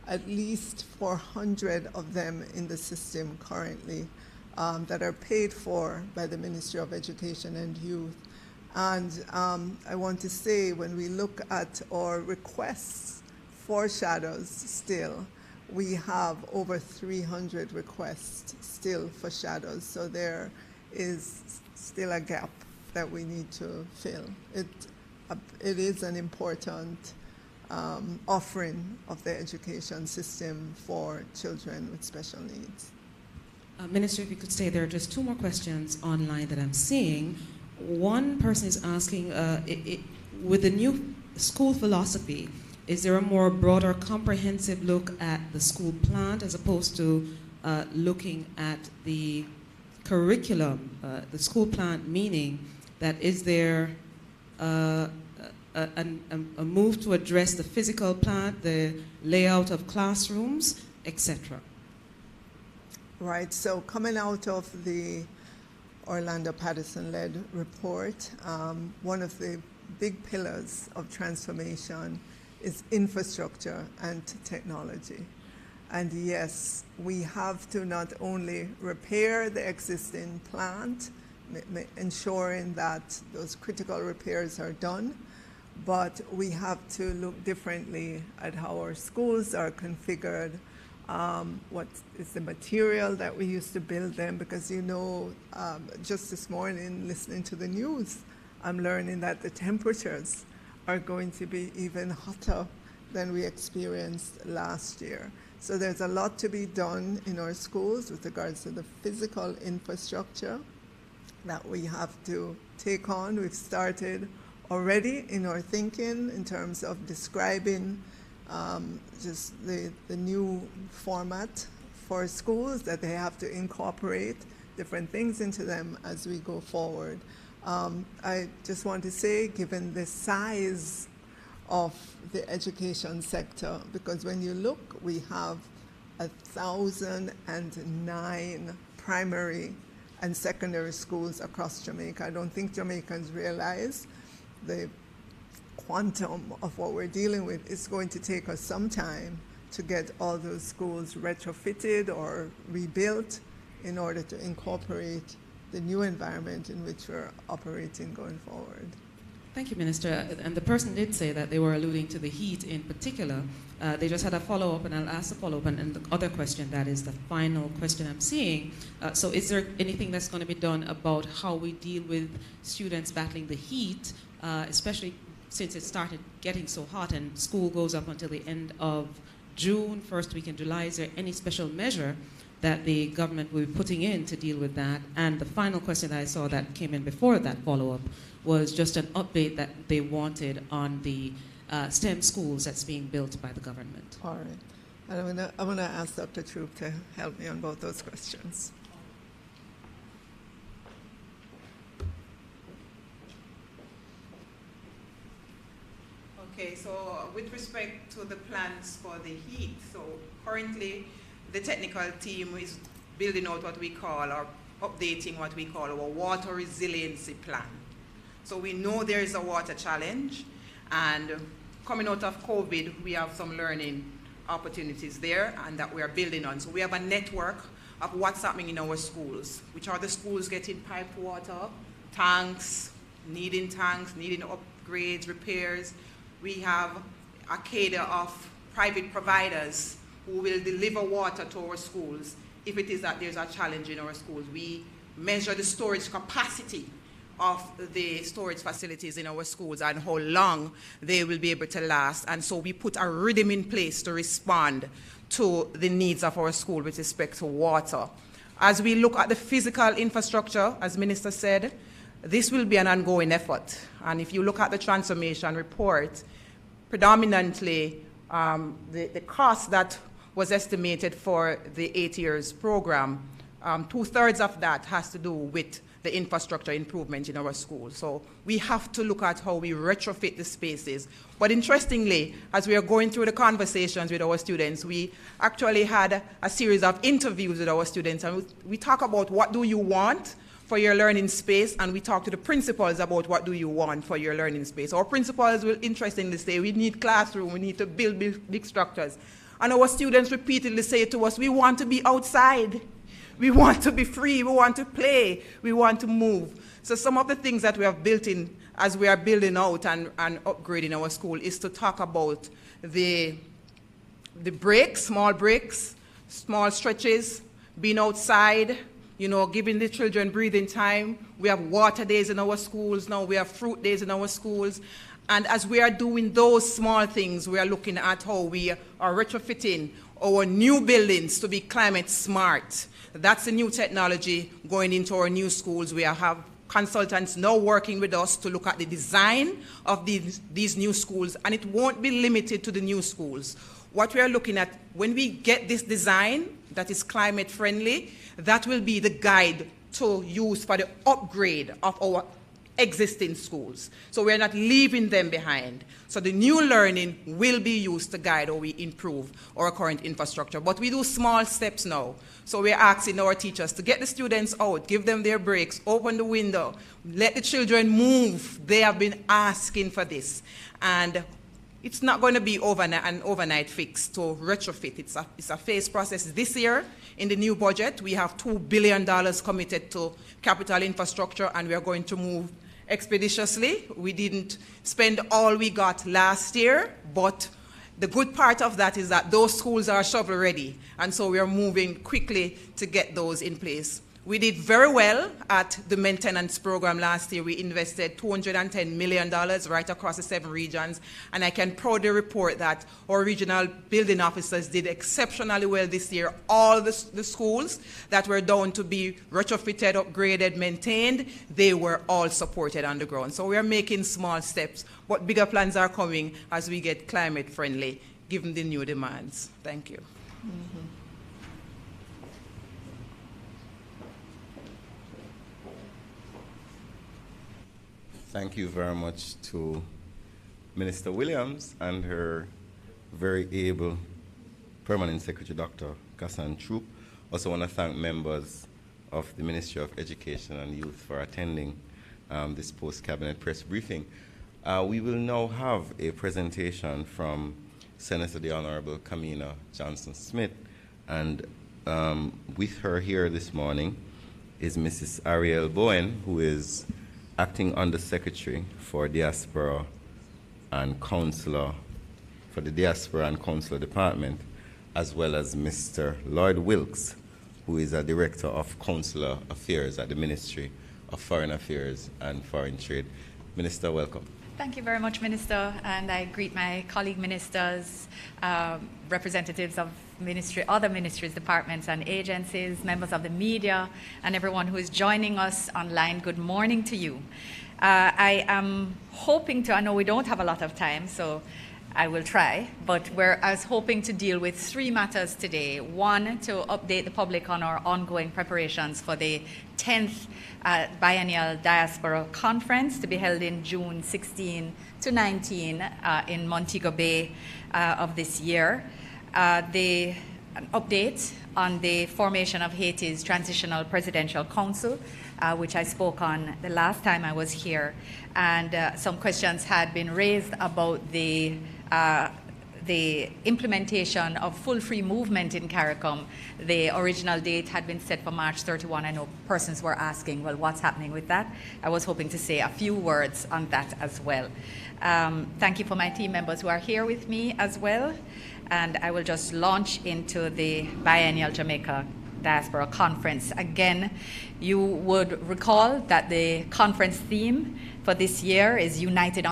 at least 400 of them in the system currently that are paid for by the Ministry of Education and Youth. And I want to say, when we look at our requests for shadows still, we have over 300 requests still for shadows. So there is still a gap that we need to fill. It is an important offering of the education system for children with special needs. Minister, if you could stay there, just 2 more questions online that I'm seeing. One person is asking, with the new school philosophy, is there a more broader, comprehensive look at the school plan as opposed to looking at the curriculum, the school plan, meaning that is there a move to address the physical plan, the layout of classrooms, etc.? Right, so coming out of the Orlando Patterson-led report, one of the big pillars of transformation is infrastructure and technology. And yes, we have to not only repair the existing plant, ensuring that those critical repairs are done, but we have to look differently at how our schools are configured, what is the material that we use to build them, because just this morning listening to the news, I'm learning that the temperatures are going to be even hotter than we experienced last year. So there's a lot to be done in our schools with regards to the physical infrastructure that we have to take on. We've started already in our thinking in terms of describing just the new format for schools, that they have to incorporate different things into them as we go forward. I just want to say, given the size of the education sector, because when you look, we have 1,009 primary and secondary schools across Jamaica. I don't think Jamaicans realize the quantum of what we're dealing with. It's going to take us some time to get all those schools retrofitted or rebuilt in order to incorporate the new environment in which we're operating going forward. Thank you, Minister. And the person did say that they were alluding to the heat in particular. They just had a follow-up, and I'll ask the follow-up, and the other question, that is the final question I'm seeing. So is there anything that's going to be done about how we deal with students battling the heat, especially since it started getting so hot and school goes up until the end of June, first week in July? Is there any special measure that the government will be putting in to deal with that? And the final question that I saw that came in before that follow-up was just an update that they wanted on the STEM schools that's being built by the government. All right. And I'm gonna ask Dr. Troop to help me on both those questions. Okay, so with respect to the plans for the heat, so currently the technical team is building out what we call, or updating what we call, our water resiliency plan. So we know there is a water challenge, and coming out of COVID, we have some learning opportunities there, and that we are building on. So we have a network of what's happening in our schools, which are the schools getting piped water, tanks, needing upgrades, repairs. We have a cadre of private providers who will deliver water to our schools if it is that there's a challenge in our schools. We measure the storage capacity of the storage facilities in our schools and how long they will be able to last. And so we put a rhythm in place to respond to the needs of our school with respect to water. As we look at the physical infrastructure, as Minister said, this will be an ongoing effort. And if you look at the transformation report, predominantly the cost that was estimated for the 8 years program, 2/3 of that has to do with the infrastructure improvement in our schools. So we have to look at how we retrofit the spaces. But interestingly, as we are going through the conversations with our students, we actually had a series of interviews with our students, and we talk about what do you want for your learning space, and we talk to the principals about what do you want for your learning space. Our principals will interestingly say, we need classroom, we need to build big structures. And our students repeatedly say to us, we want to be outside. We want to be free, we want to play, we want to move. So some of the things that we have built in as we are building out and upgrading our school is to talk about the breaks, small stretches, being outside, giving the children breathing time. We have water days in our schools now, we have fruit days in our schools. And as we are doing those small things, we are looking at how we are retrofitting our new buildings to be climate smart. That's a new technology going into our new schools. We have consultants now working with us to look at the design of these new schools, and it won't be limited to the new schools. What we are looking at, when we get this design that is climate friendly, that will be the guide to use for the upgrade of our existing schools. So we're not leaving them behind. So the new learning will be used to guide how we improve our current infrastructure. But we do small steps now. So we're asking our teachers to get the students out, give them their breaks, open the window, let the children move. They have been asking for this. And it's not going to be an overnight fix to retrofit. It's a phased process. This year, in the new budget, we have $2 billion committed to capital infrastructure, and we are going to move expeditiously. We didn't spend all we got last year, but the good part of that is that those schools are shovel ready, and so we are moving quickly to get those in place. We did very well at the maintenance program last year. We invested $210 million right across the 7 regions, and I can proudly report that our regional building officers did exceptionally well this year. All the schools that were down to be retrofitted, upgraded, maintained, they were all supported on the ground. So we are making small steps, but bigger plans are coming as we get climate friendly, given the new demands. Thank you. Mm-hmm. Thank you very much to Minister Williams and her very able Permanent Secretary, Dr. Gassan Troop. Also want to thank members of the Ministry of Education and Youth for attending this post-cabinet press briefing. We will now have a presentation from Senator the Honorable Kamina Johnson-Smith, and with her here this morning is Mrs. Ariel Bowen, who is Acting Undersecretary for Diaspora and Consular, for the Diaspora and Consular Department, as well as Mr. Lloyd Wilkes, who is a Director of Consular Affairs at the Ministry of Foreign Affairs and Foreign Trade. Minister, welcome. Thank you very much, Minister, and I greet my colleague ministers, representatives of other ministries, departments, and agencies, members of the media, and everyone who is joining us online. Good morning to you. I am hoping to, I know we don't have a lot of time, so I will try, but I was hoping to deal with 3 matters today. One, to update the public on our ongoing preparations for the 10th Biennial Diaspora Conference to be held in June 16 to 19 in Montego Bay of this year. An update on the formation of Haiti's Transitional Presidential Council, which I spoke on the last time I was here, and some questions had been raised about the the implementation of full free movement in CARICOM. The original date had been set for March 31. I know persons were asking, well, what's happening with that? I was hoping to say a few words on that as well. Thank you for my team members who are here with me as well. And I will just launch into the biennial Jamaica Diaspora Conference. Again, you would recall that the conference theme for this year is United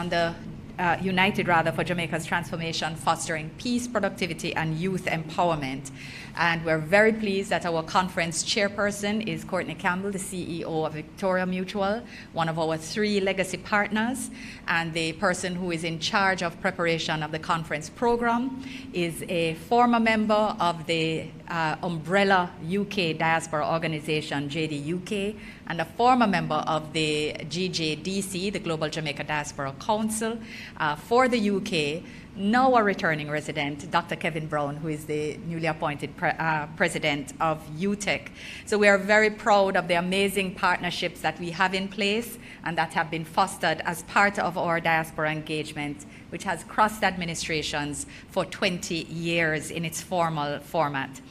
for Jamaica's transformation, fostering peace, productivity, and youth empowerment. And we're very pleased that our conference chairperson is Courtney Campbell, the CEO of Victoria Mutual, one of our 3 legacy partners. And the person who is in charge of preparation of the conference program is a former member of the umbrella UK diaspora organization, JDUK, and a former member of the GJDC, the Global Jamaica Diaspora Council, for the UK, now a returning resident, Dr. Kevin Brown, who is the newly appointed president of UTEC. So we are very proud of the amazing partnerships that we have in place and that have been fostered as part of our diaspora engagement, which has crossed administrations for 20 years in its formal format.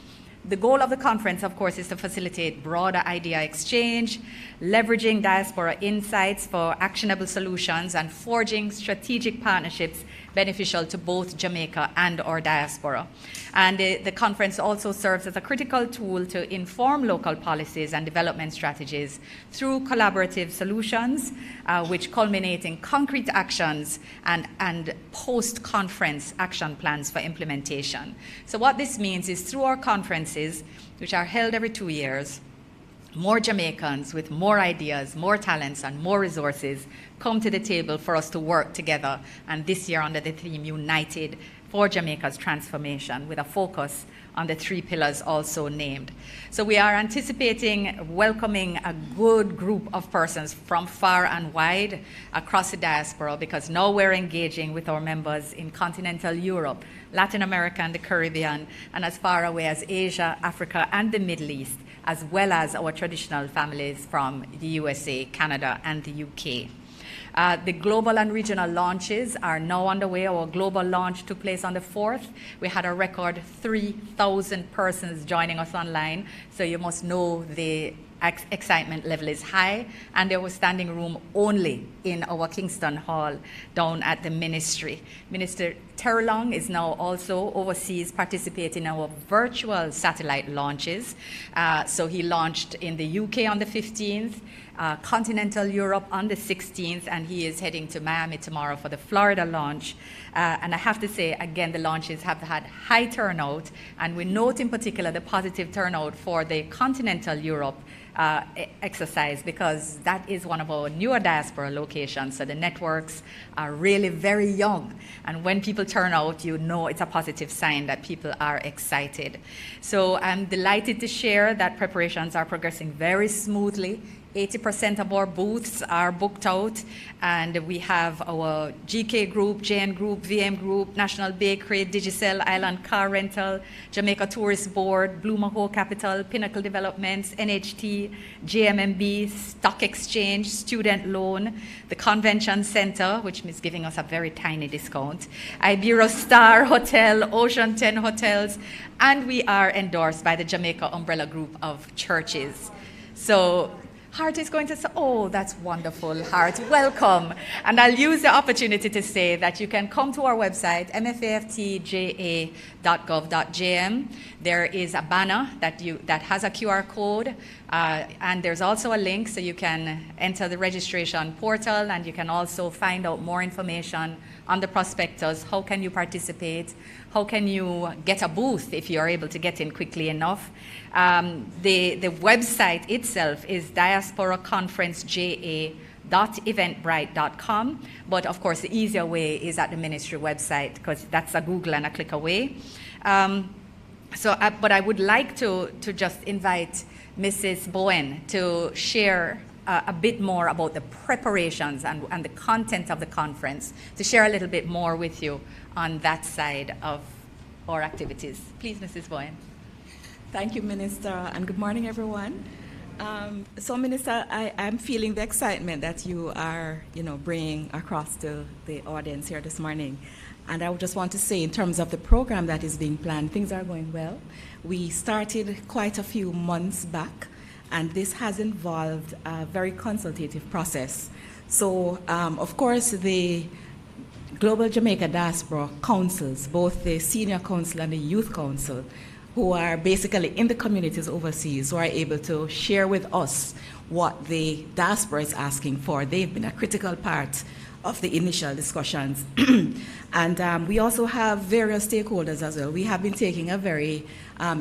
The goal of the conference, of course, is to facilitate broader idea exchange, leveraging diaspora insights for actionable solutions, and forging strategic partnerships beneficial to both Jamaica and our diaspora. And the conference also serves as a critical tool to inform local policies and development strategies through collaborative solutions, which culminate in concrete actions and post-conference action plans for implementation. So what this means is through our conferences, which are held every 2 years, more Jamaicans with more ideas, more talents, and more resources come to the table for us to work together. And this year under the theme United for Jamaica's Transformation, with a focus on the 3 pillars also named. So we are anticipating welcoming a good group of persons from far and wide across the diaspora, because now we're engaging with our members in continental Europe, Latin America and the Caribbean, and as far away as Asia, Africa, and the Middle East, as well as our traditional families from the USA, Canada, and the UK. The global and regional launches are now underway. Our global launch took place on the 4th. We had a record 3,000 persons joining us online, so you must know the excitement level is high, and there was standing room only in our Kingston Hall down at the ministry. Minister Terlong is now also overseas participating in our virtual satellite launches. So he launched in the UK on the 15th, continental Europe on the 16th, and he is heading to Miami tomorrow for the Florida launch. And I have to say, again, the launches have had high turnout, and we note in particular the positive turnout for the continental Europe exercise, because that is one of our newer diaspora locations, so the networks are really very young, and when people turn out, you know it's a positive sign that people are excited. So I'm delighted to share that preparations are progressing very smoothly. 80% of our booths are booked out, and we have our GK Group, JN Group, VM Group, National Bakery, Digicel, Island Car Rental, Jamaica Tourist Board, Blue Maho Capital, Pinnacle Developments, NHT, JMMB, Stock Exchange, Student Loan, the Convention Center, which is giving us a very tiny discount, Ibero Star Hotel, Ocean 10 Hotels, and we are endorsed by the Jamaica Umbrella Group of Churches. So Hart is going to say, oh, that's wonderful, Hart, welcome. And I'll use the opportunity to say that you can come to our website, mfaftja.gov.jm. There is a banner that has a QR code, and there's also a link so you can enter the registration portal, and you can also find out more information on the prospectus. How can you participate? How can you get a booth if you're able to get in quickly enough? The website itself is diasporaconferenceja.eventbrite.com, but of course the easier way is at the ministry website, because that's a Google and a click away. But I would like to just invite Mrs. Bowen to share a bit more about the preparations and the content of the conference, to share a little bit more with you on that side of our activities. Please, Mrs. Bowen. Thank you, Minister, and good morning, everyone. So, Minister, I'm feeling the excitement that you are, bringing across to the audience here this morning. And I would just want to say, in terms of the program that is being planned, things are going well. We started quite a few months back, and this has involved a very consultative process. So, of course, the Global Jamaica Diaspora Councils, both the Senior Council and the Youth Council, who are basically in the communities overseas, who are able to share with us what the diaspora is asking for. They've been a critical part of the initial discussions. And we also have various stakeholders as well. We have been taking a very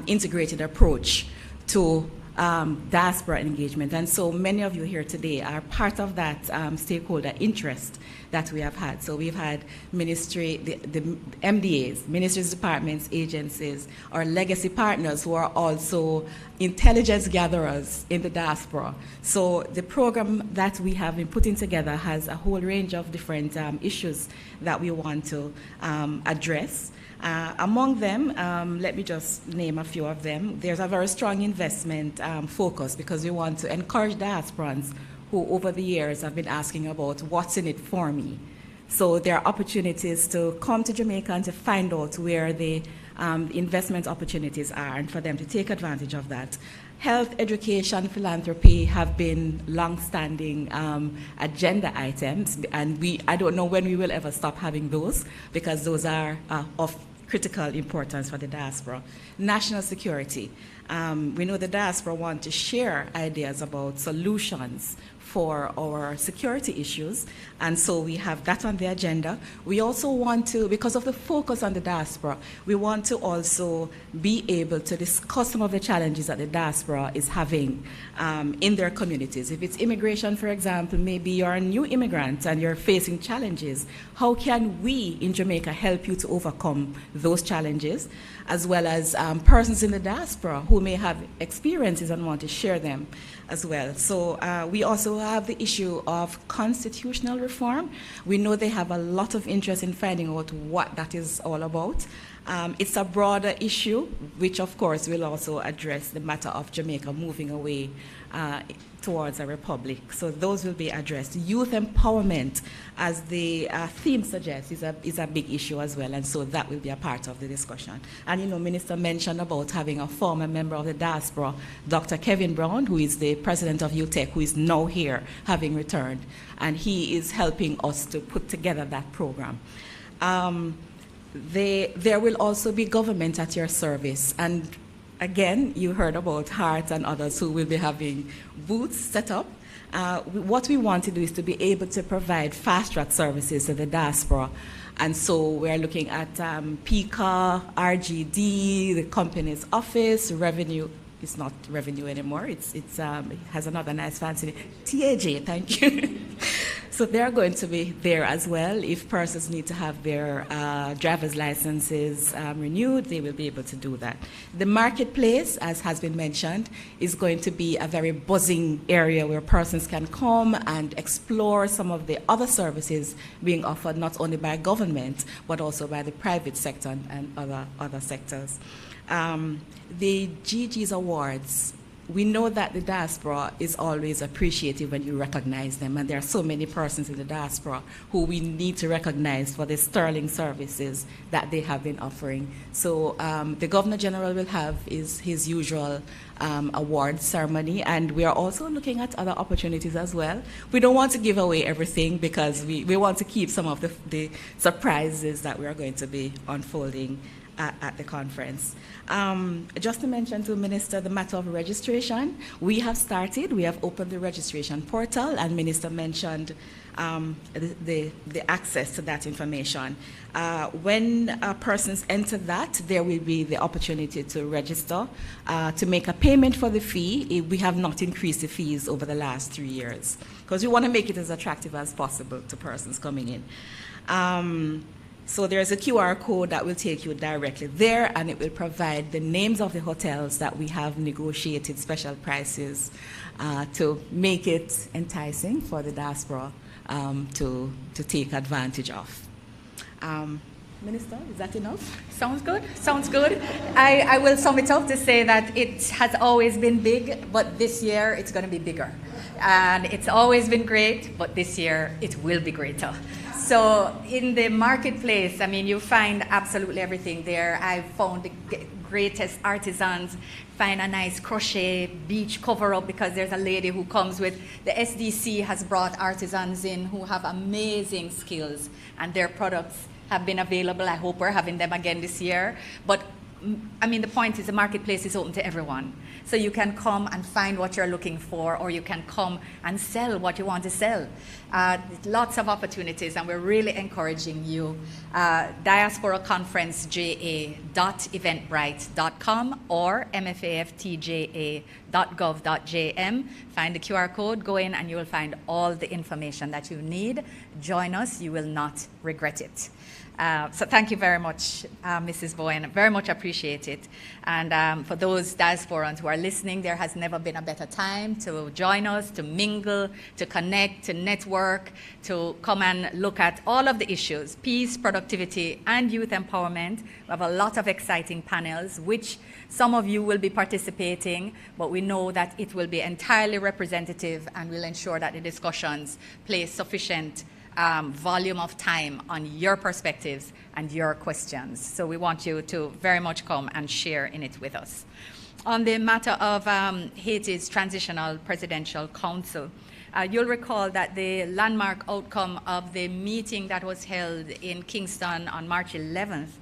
integrated approach to diaspora engagement. And so many of you here today are part of that stakeholder interest that we have had. So we've had ministry, the MDAs, ministries, departments, agencies, our legacy partners who are also intelligence gatherers in the diaspora. So the program that we have been putting together has a whole range of different issues that we want to address. Among them, let me just name a few of them. There's a very strong investment focus because we want to encourage diasporans who over the years have been asking about what's in it for me. So there are opportunities to come to Jamaica and to find out where the investment opportunities are and for them to take advantage of that. Health, education, philanthropy have been long-standing agenda items, and I don't know when we will ever stop having those, because those are of critical importance for the diaspora. National security. We know the diaspora want to share ideas about solutions for our security issues, and so we have that on the agenda. We also want to, because of the focus on the diaspora, we want to also be able to discuss some of the challenges that the diaspora is having in their communities. If it's immigration, for example, maybe you're a new immigrant and you're facing challenges. How can we in Jamaica help you to overcome those challenges, as well as persons in the diaspora who may have experiences and want to share them as well. So we also have the issue of constitutional reform. We know they have a lot of interest in finding out what that is all about. It's a broader issue, which of course will also address the matter of Jamaica moving away towards a republic. So those will be addressed. Youth empowerment, as the theme suggests, is a big issue as well, and so that will be a part of the discussion. And you know, Minister mentioned about having a former member of the diaspora, Dr. Kevin Brown, who is the president of UTEC, who is now here, having returned, and he is helping us to put together that program. There will also be government at your service, and again, you heard about Hart and others who will be having booths set up. What we want to do is to be able to provide fast-track services to the diaspora. And so we're looking at PICA, RGD, the company's office, revenue. It's not revenue anymore. It has another nice fancy name. TAJ, thank you. So they're going to be there as well. If persons need to have their driver's licenses renewed, they will be able to do that. The marketplace, as has been mentioned, is going to be a very buzzing area where persons can come and explore some of the other services being offered not only by government, but also by the private sector and other sectors. The GG's awards, we know that the diaspora is always appreciative when you recognize them, and there are so many persons in the diaspora who we need to recognize for the sterling services that they have been offering. So the Governor General will have his usual award ceremony, and we are also looking at other opportunities as well. We don't want to give away everything because we want to keep some of the surprises that we are going to be unfolding at the conference. Just to mention to the Minister the matter of registration, we have started. We have opened the registration portal, and Minister mentioned the access to that information. When persons enter that, there will be the opportunity to register, to make a payment for the fee. We have not increased the fees over the last 3 years because we want to make it as attractive as possible to persons coming in. So there's a QR code that will take you directly there, and it will provide the names of the hotels that we have negotiated special prices to make it enticing for the diaspora to take advantage of. Minister, is that enough? Sounds good. Sounds good. I will sum it up to say that it has always been big, but this year it's going to be bigger. And it's always been great, but this year it will be greater. So in the marketplace, I mean, you find absolutely everything there. I've found the greatest artisans, find a nice crochet beach cover-up, because there's a lady who comes with, the SDC has brought artisans in who have amazing skills, and their products have been available. I hope we're having them again this year. But I mean, the point is the marketplace is open to everyone. So you can come and find what you're looking for, or you can come and sell what you want to sell. Lots of opportunities, and we're really encouraging you. Diaspora Conference ja.eventbrite.com or mfaftja.gov.jm. Find the QR code, go in, and you will find all the information that you need. Join us, you will not regret it. So thank you very much, Mrs. Bowen. Very much appreciate it. And for those diasporans who are listening, there has never been a better time to join us, to mingle, to connect, to network, to come and look at all of the issues: peace, productivity, and youth empowerment. We have a lot of exciting panels, which some of you will be participating, but we know that it will be entirely representative, and we'll ensure that the discussions place sufficient volume of time on your perspectives and your questions. So we want you to very much come and share in it with us. On the matter of Haiti's Transitional Presidential Council, you'll recall that the landmark outcome of the meeting that was held in Kingston on March 11th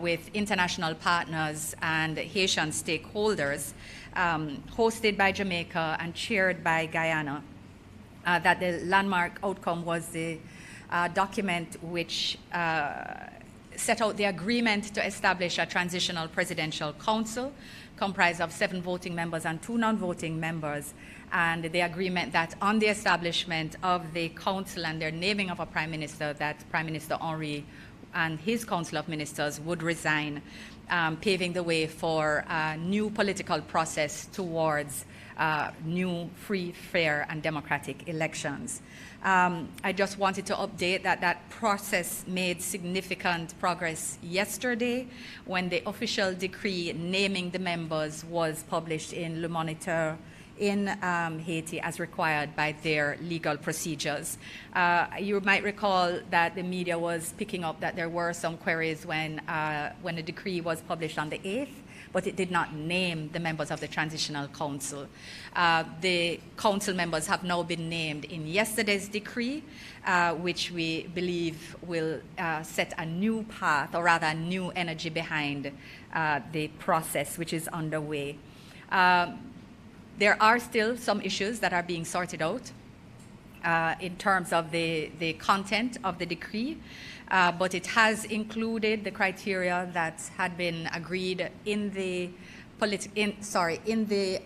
with international partners and Haitian stakeholders, hosted by Jamaica and chaired by Guyana, that the landmark outcome was the document which set out the agreement to establish a transitional presidential council comprised of 7 voting members and 2 non-voting members, and the agreement that on the establishment of the council and their naming of a prime minister, that Prime Minister Henry and his council of ministers would resign, paving the way for a new political process towards new, free, fair, and democratic elections. I just wanted to update that that process made significant progress yesterday when the official decree naming the members was published in Le Moniteur in Haiti as required by their legal procedures. You might recall that the media was picking up that there were some queries when the decree was published on the 8th, but it did not name the members of the Transitional Council. The council members have now been named in yesterday's decree, which we believe will set a new path, or rather a new energy behind the process which is underway. There are still some issues that are being sorted out in terms of the content of the decree, but it has included the criteria that had been agreed in the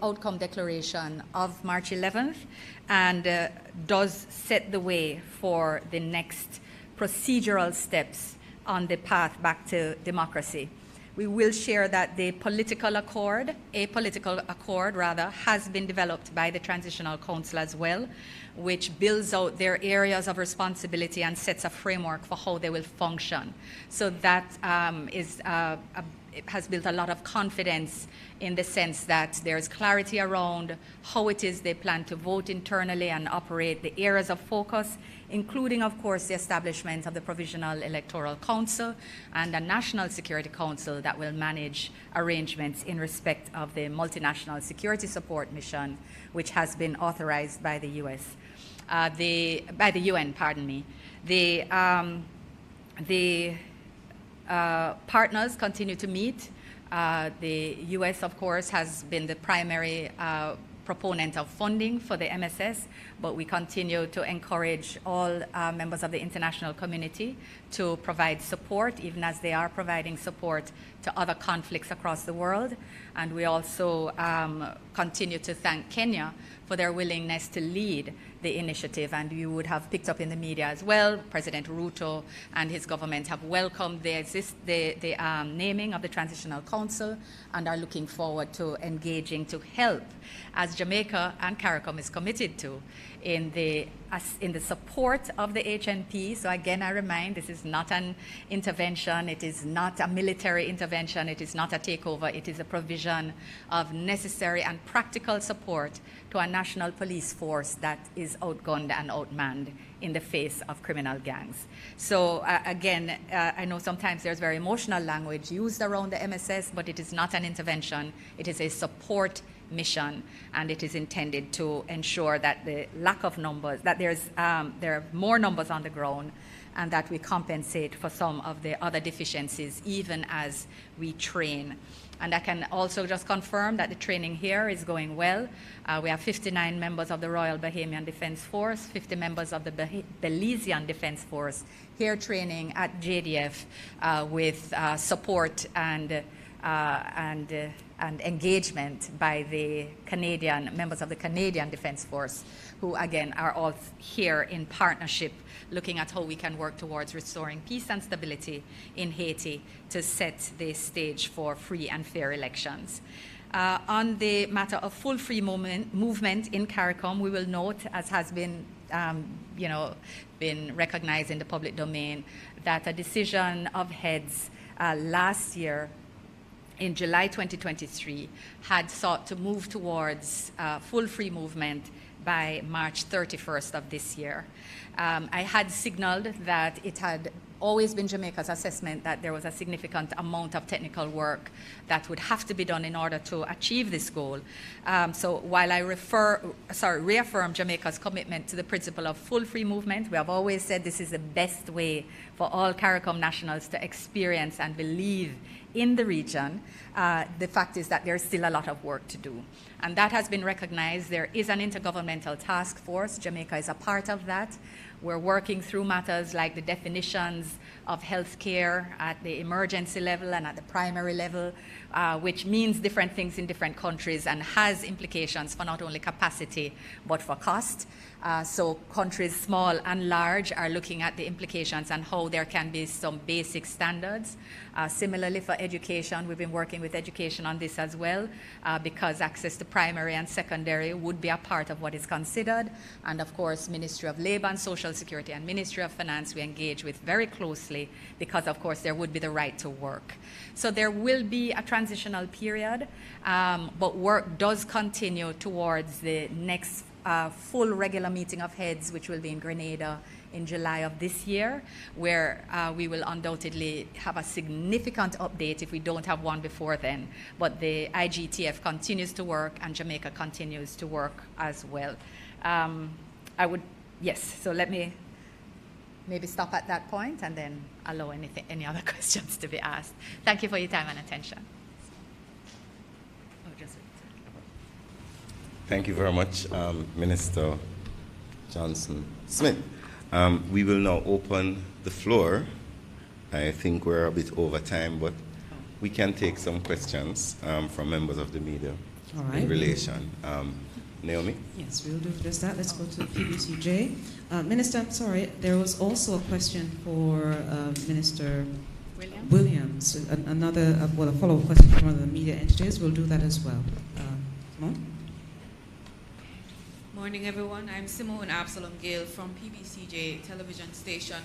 outcome declaration of March 11th, and does set the way for the next procedural steps on the path back to democracy. We will share that a political accord has been developed by the Transitional Council as well, which builds out their areas of responsibility and sets a framework for how they will function. So that has built a lot of confidence in the sense that there's clarity around how it is they plan to vote internally and operate, the areas of focus, including, of course, the establishment of the Provisional Electoral Council and the National Security Council that will manage arrangements in respect of the Multinational Security Support Mission, which has been authorized by the by the UN, pardon me. The partners continue to meet. The US, of course, has been the primary proponent of funding for the MSS, but we continue to encourage all members of the international community to provide support, even as they are providing support to other conflicts across the world. And we also continue to thank Kenya for their willingness to lead the initiative. And you would have picked up in the media as well, President Ruto and his government have welcomed the naming of the Transitional Council and are looking forward to engaging to help, as Jamaica and CARICOM is committed to, in the support of the HNP. So again, I remind, this is is not an intervention. It is not a military intervention. It is not a takeover. It is a provision of necessary and practical support to a national police force that is outgunned and outmanned in the face of criminal gangs. So again, I know sometimes there's very emotional language used around the MSS, but it is not an intervention. It is a support mission, and it is intended to ensure that the lack of numbers, that there are more numbers on the ground, and that we compensate for some of the other deficiencies even as we train. And I can also just confirm that the training here is going well. We have 59 members of the Royal Bahamian Defense Force, 50 members of the Belizean Defense Force here training at JDF with support and engagement by the Canadian members of the Canadian Defense Force, who again are all here in partnership, looking at how we can work towards restoring peace and stability in Haiti to set the stage for free and fair elections. On the matter of full free movement in CARICOM, we will note, as has been been recognized in the public domain, that a decision of heads last year in July 2023 had sought to move towards full free movement by March 31st of this year. I had signaled that it had always been Jamaica's assessment that there was a significant amount of technical work that would have to be done in order to achieve this goal. So while I reaffirm Jamaica's commitment to the principle of full free movement, we have always said this is the best way for all CARICOM nationals to experience and believe in the region. The fact is that there's still a lot of work to do. And that has been recognized. There is an intergovernmental task force. Jamaica is a part of that. We're working through matters like the definitions of health care at the emergency level and at the primary level, which means different things in different countries and has implications for not only capacity, but for cost. So countries small and large are looking at the implications and how there can be some basic standards. Similarly for education, we've been working with education on this as well, because access to primary and secondary would be a part of what is considered. And of course, Ministry of Labor and Social Security and Ministry of Finance we engage with very closely, because of course there would be the right to work. So there will be a transitional period, but work does continue towards the next full regular meeting of heads, which will be in Grenada in July of this year, where we will undoubtedly have a significant update if we don't have one before then. But the IGTF continues to work and Jamaica continues to work as well. So let me maybe stop at that point and then allow any other questions to be asked. Thank you for your time and attention. Thank you very much, Minister Johnson-Smith. We will now open the floor. I think we're a bit over time, but we can take some questions from members of the media in relation. Naomi? Yes, we'll do just that. Let's go to PBCJ. Minister, I'm sorry, there was also a question for Minister Williams. Another, a follow-up question from one of the media entities. We'll do that as well. Simone? Morning, everyone. I'm Simone Absalom Gale from PBCJ television station.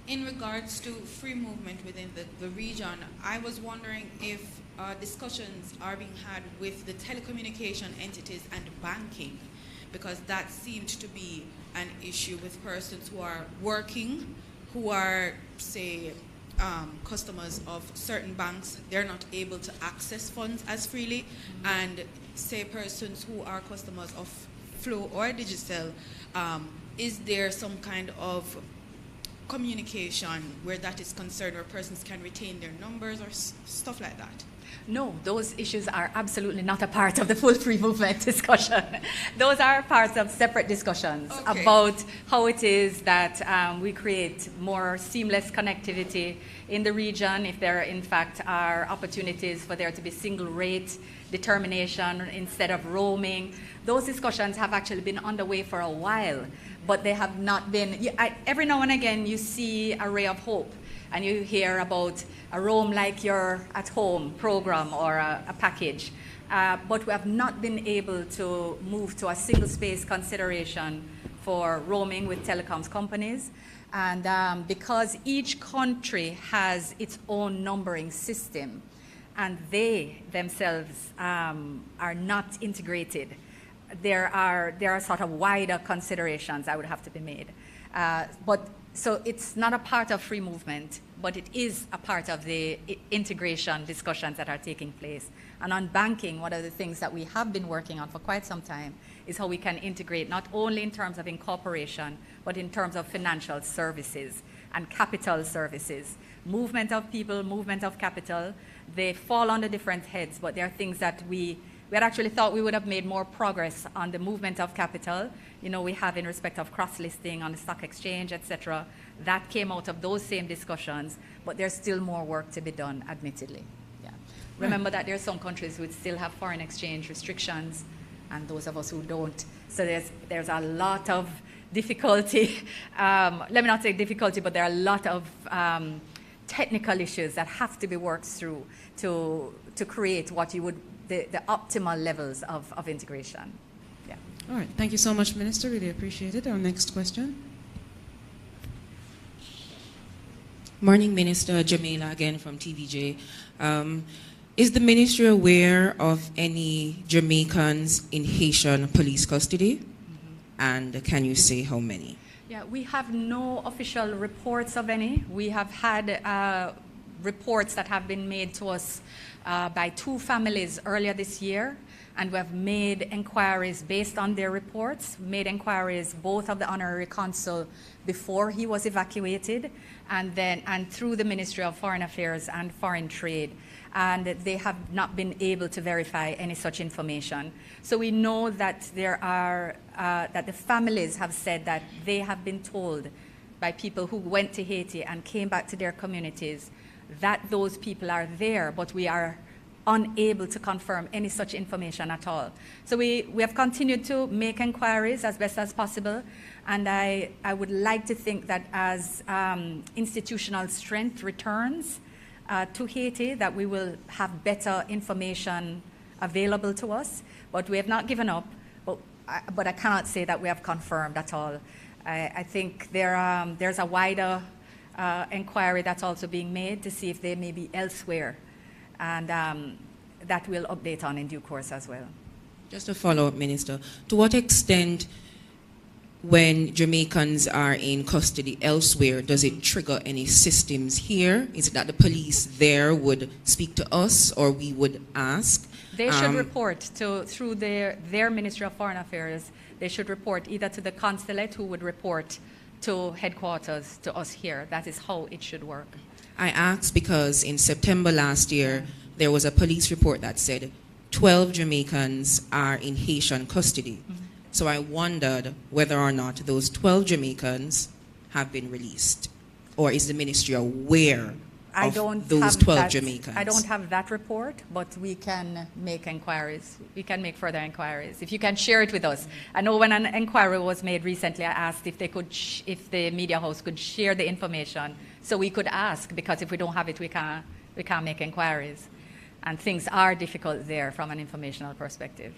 In regards to free movement within the region, I was wondering if discussions are being had with the telecommunication entities and banking, because that seemed to be an issue with persons who are working, who are, say, customers of certain banks. They're not able to access funds as freely, and say persons who are customers of Flow or Digital, is there some kind of communication where that is concerned, where persons can retain their numbers or stuff like that? No, those issues are absolutely not a part of the full free movement discussion. Those are parts of separate discussions about how it is that we create more seamless connectivity in the region, if there in fact are opportunities for there to be single rate determination instead of roaming. Those discussions have actually been underway for a while, but they have not been, every now and again you see a ray of hope and you hear about a roam like you're at home program or a package, but we have not been able to move to a single space consideration for roaming with telecoms companies. And because each country has its own numbering system, and they themselves are not integrated, there are sort of wider considerations that would have to be made. So it's not a part of free movement, but it is a part of the integration discussions that are taking place. And on banking, one of the things that we have been working on for quite some time is how we can integrate not only in terms of incorporation, but in terms of financial services and capital services. Movement of people, movement of capital, they fall under different heads, but there are things that we had actually thought we would have made more progress on the movement of capital. You know, we have in respect of cross-listing on the stock exchange, etc. That came out of those same discussions, but there's still more work to be done, admittedly. Yeah. Remember that there are some countries who still have foreign exchange restrictions, and those of us who don't. So there's a lot of difficulty. Let me not say difficulty, but there are a lot of technical issues that have to be worked through to create what you would, the optimal levels of integration. Yeah. All right. Thank you so much, Minister. Really appreciate it. Our next question. Morning, Minister. Jamaica again from TVJ. Is the ministry aware of any Jamaicans in Haitian police custody? And can you say how many? Yeah, we have no official reports of any. We have had reports that have been made to us by 2 families earlier this year, and we have made inquiries based on their reports, made inquiries both of the Honorary Consul before he was evacuated, and through the Ministry of Foreign Affairs and Foreign Trade. And they have not been able to verify any such information. So we know that there are, that the families have said that they have been told by people who went to Haiti and came back to their communities that those people are there, but we are unable to confirm any such information at all. So we have continued to make inquiries as best as possible, and I would like to think that as institutional strength returns to Haiti, that we will have better information available to us, but we have not given up, but I cannot say that we have confirmed at all. I think there's a wider inquiry that's also being made to see if they may be elsewhere, and that we'll update on in due course as well. Just a follow-up, Minister. To what extent, when Jamaicans are in custody elsewhere, does it trigger any systems here? Is it that the police there would speak to us, or we would ask? They should report through their Ministry of Foreign Affairs. They should report either to the consulate, who would report to headquarters, to us here. That is how it should work. I asked because in September last year, there was a police report that said 12 Jamaicans are in Haitian custody. So I wondered whether or not those 12 Jamaicans have been released, or is the ministry aware of those 12 Jamaicans? I don't have that report, but we can make inquiries. We can make further inquiries. If you can share it with us. I know when an inquiry was made recently, I asked if they could, if the media house could share the information, so we could ask, because if we don't have it, we can't make inquiries. And things are difficult there from an informational perspective.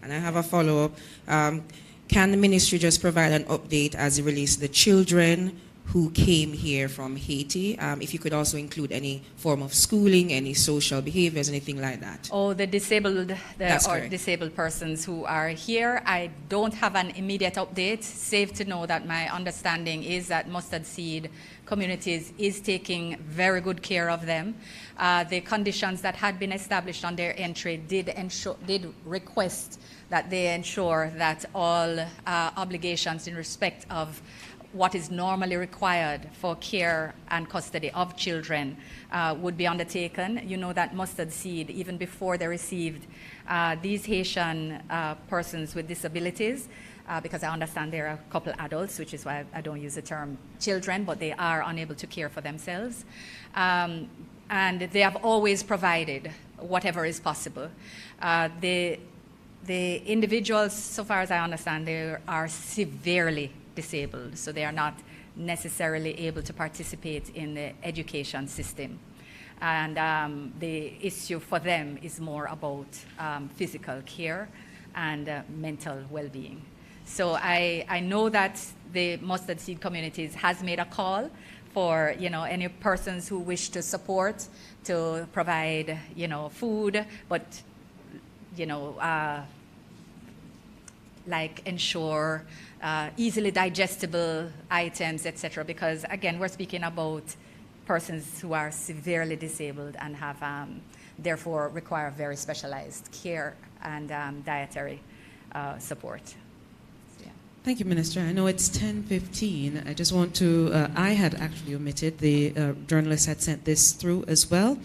And I have a follow-up. Can the ministry just provide an update as it relates to the children who came here from Haiti? If you could also include any form of schooling, any social behaviors, anything like that. Oh, the disabled, disabled persons who are here. I don't have an immediate update, save to know that my understanding is that Mustard Seed Communities is taking very good care of them. The conditions that had been established on their entry did request that they ensure that all obligations in respect of what is normally required for care and custody of children would be undertaken. You know that Mustard Seed, even before they received these Haitian persons with disabilities, because I understand there are a couple adults, which is why I don't use the term children, but they are unable to care for themselves. And they have always provided whatever is possible. The individuals, so far as I understand, they are severely disabled, so they are not necessarily able to participate in the education system. And the issue for them is more about physical care and mental well-being. So I know that the Mustard Seed Communities has made a call for, you know, any persons who wish to support, to provide, you know, food, but, you know, like ensure easily digestible items, etc. Because again, we're speaking about persons who are severely disabled and have therefore require very specialized care and dietary support. So, yeah. Thank you, Minister. I know it's 10:15. I just want to, I had actually omitted, the journalist had sent this through as well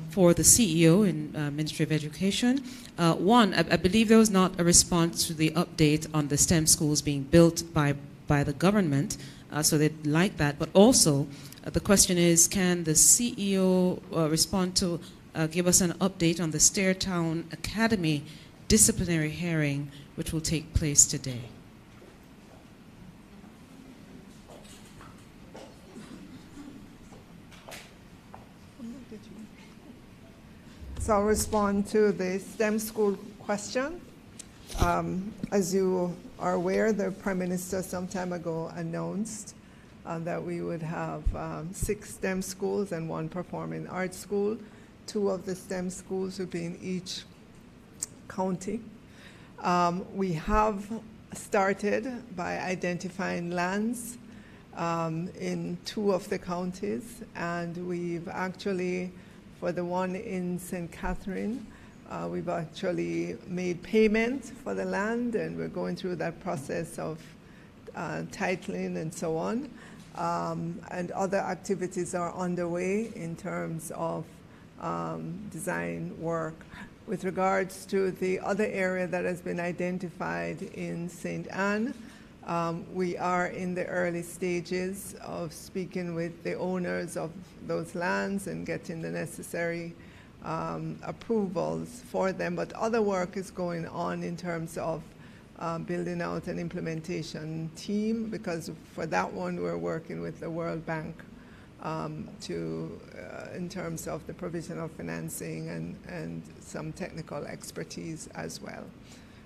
for the CEO in Ministry of Education. One, I believe there was not a response to the update on the STEM schools being built by the government, so they'd like that. But also, the question is, can the CEO respond to give us an update on the Stairtown Academy disciplinary hearing, which will take place today? So I'll respond to the STEM school question. As you are aware, the Prime Minister some time ago announced that we would have 6 STEM schools and 1 performing arts school. 2 of the STEM schools would be in each county. We have started by identifying lands in 2 of the counties, and we've actually, for the one in St. Catherine, we've actually made payment for the land, and we're going through that process of titling and so on. And other activities are underway in terms of design work. With regards to the other area that has been identified in St. Anne, we are in the early stages of speaking with the owners of those lands and getting the necessary approvals for them. But other work is going on in terms of building out an implementation team, because for that one we're working with the World Bank in terms of the provision of financing and some technical expertise as well.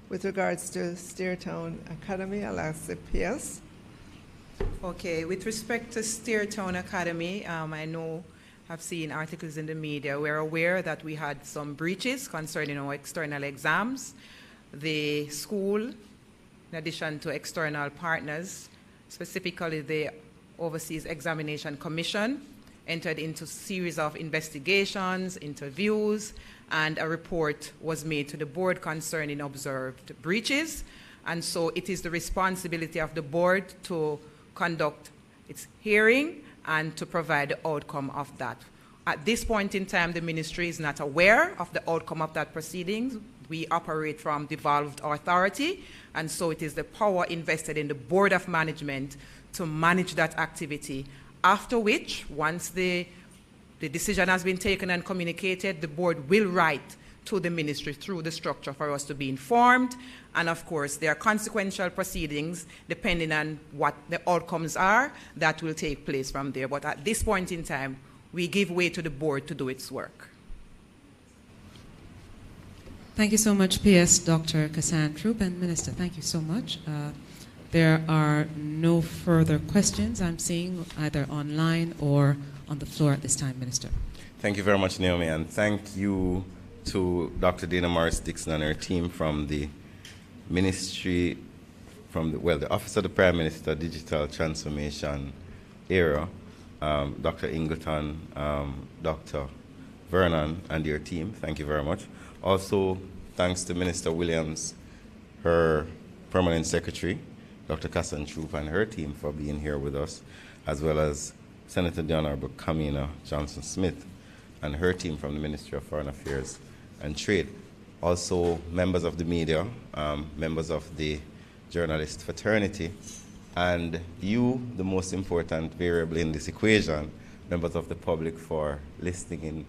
With regards to Stairtown Academy, I'll ask the PS. Okay, with respect to Stairtown Academy, I know I've seen articles in the media. We're aware that we had some breaches concerning our external exams. The school, in addition to external partners, specifically the Overseas Examination Commission, entered into a series of investigations, interviews, and a report was made to the board concerning observed breaches. And so it is the responsibility of the board to conduct its hearing and to provide the outcome of that. At this point in time, the ministry is not aware of the outcome of that proceedings. We operate from devolved authority, and so it is the power invested in the Board of Management to manage that activity. After which, once the decision has been taken and communicated, the board will write to the ministry through the structure for us to be informed. And of course, there are consequential proceedings depending on what the outcomes are that will take place from there. But at this point in time, we give way to the board to do its work. Thank you so much, PS Dr. Kassan Troop, and Minister, thank you so much. There are no further questions I'm seeing either online or on the floor at this time, Minister. Thank you very much, Naomi, and thank you to Dr. Dana Morris-Dixon and her team from the Ministry, the Office of the Prime Minister, Digital Transformation Area, Dr. Ingleton, Dr. Vernon, and your team. Thank you very much. Also, thanks to Minister Williams, her Permanent Secretary, Dr. Kassan Troop, and her team for being here with us, as well as Senator the Honorable Kamina Johnson-Smith and her team from the Ministry of Foreign Affairs and Trade. Also, members of the media, members of the journalist fraternity, and you, the most important variable in this equation, members of the public, for listening in,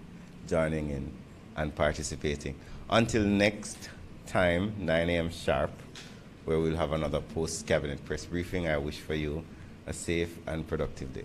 joining in, and participating. Until next time, 9 a.m. sharp, where we'll have another post-cabinet press briefing, I wish for you a safe and productive day.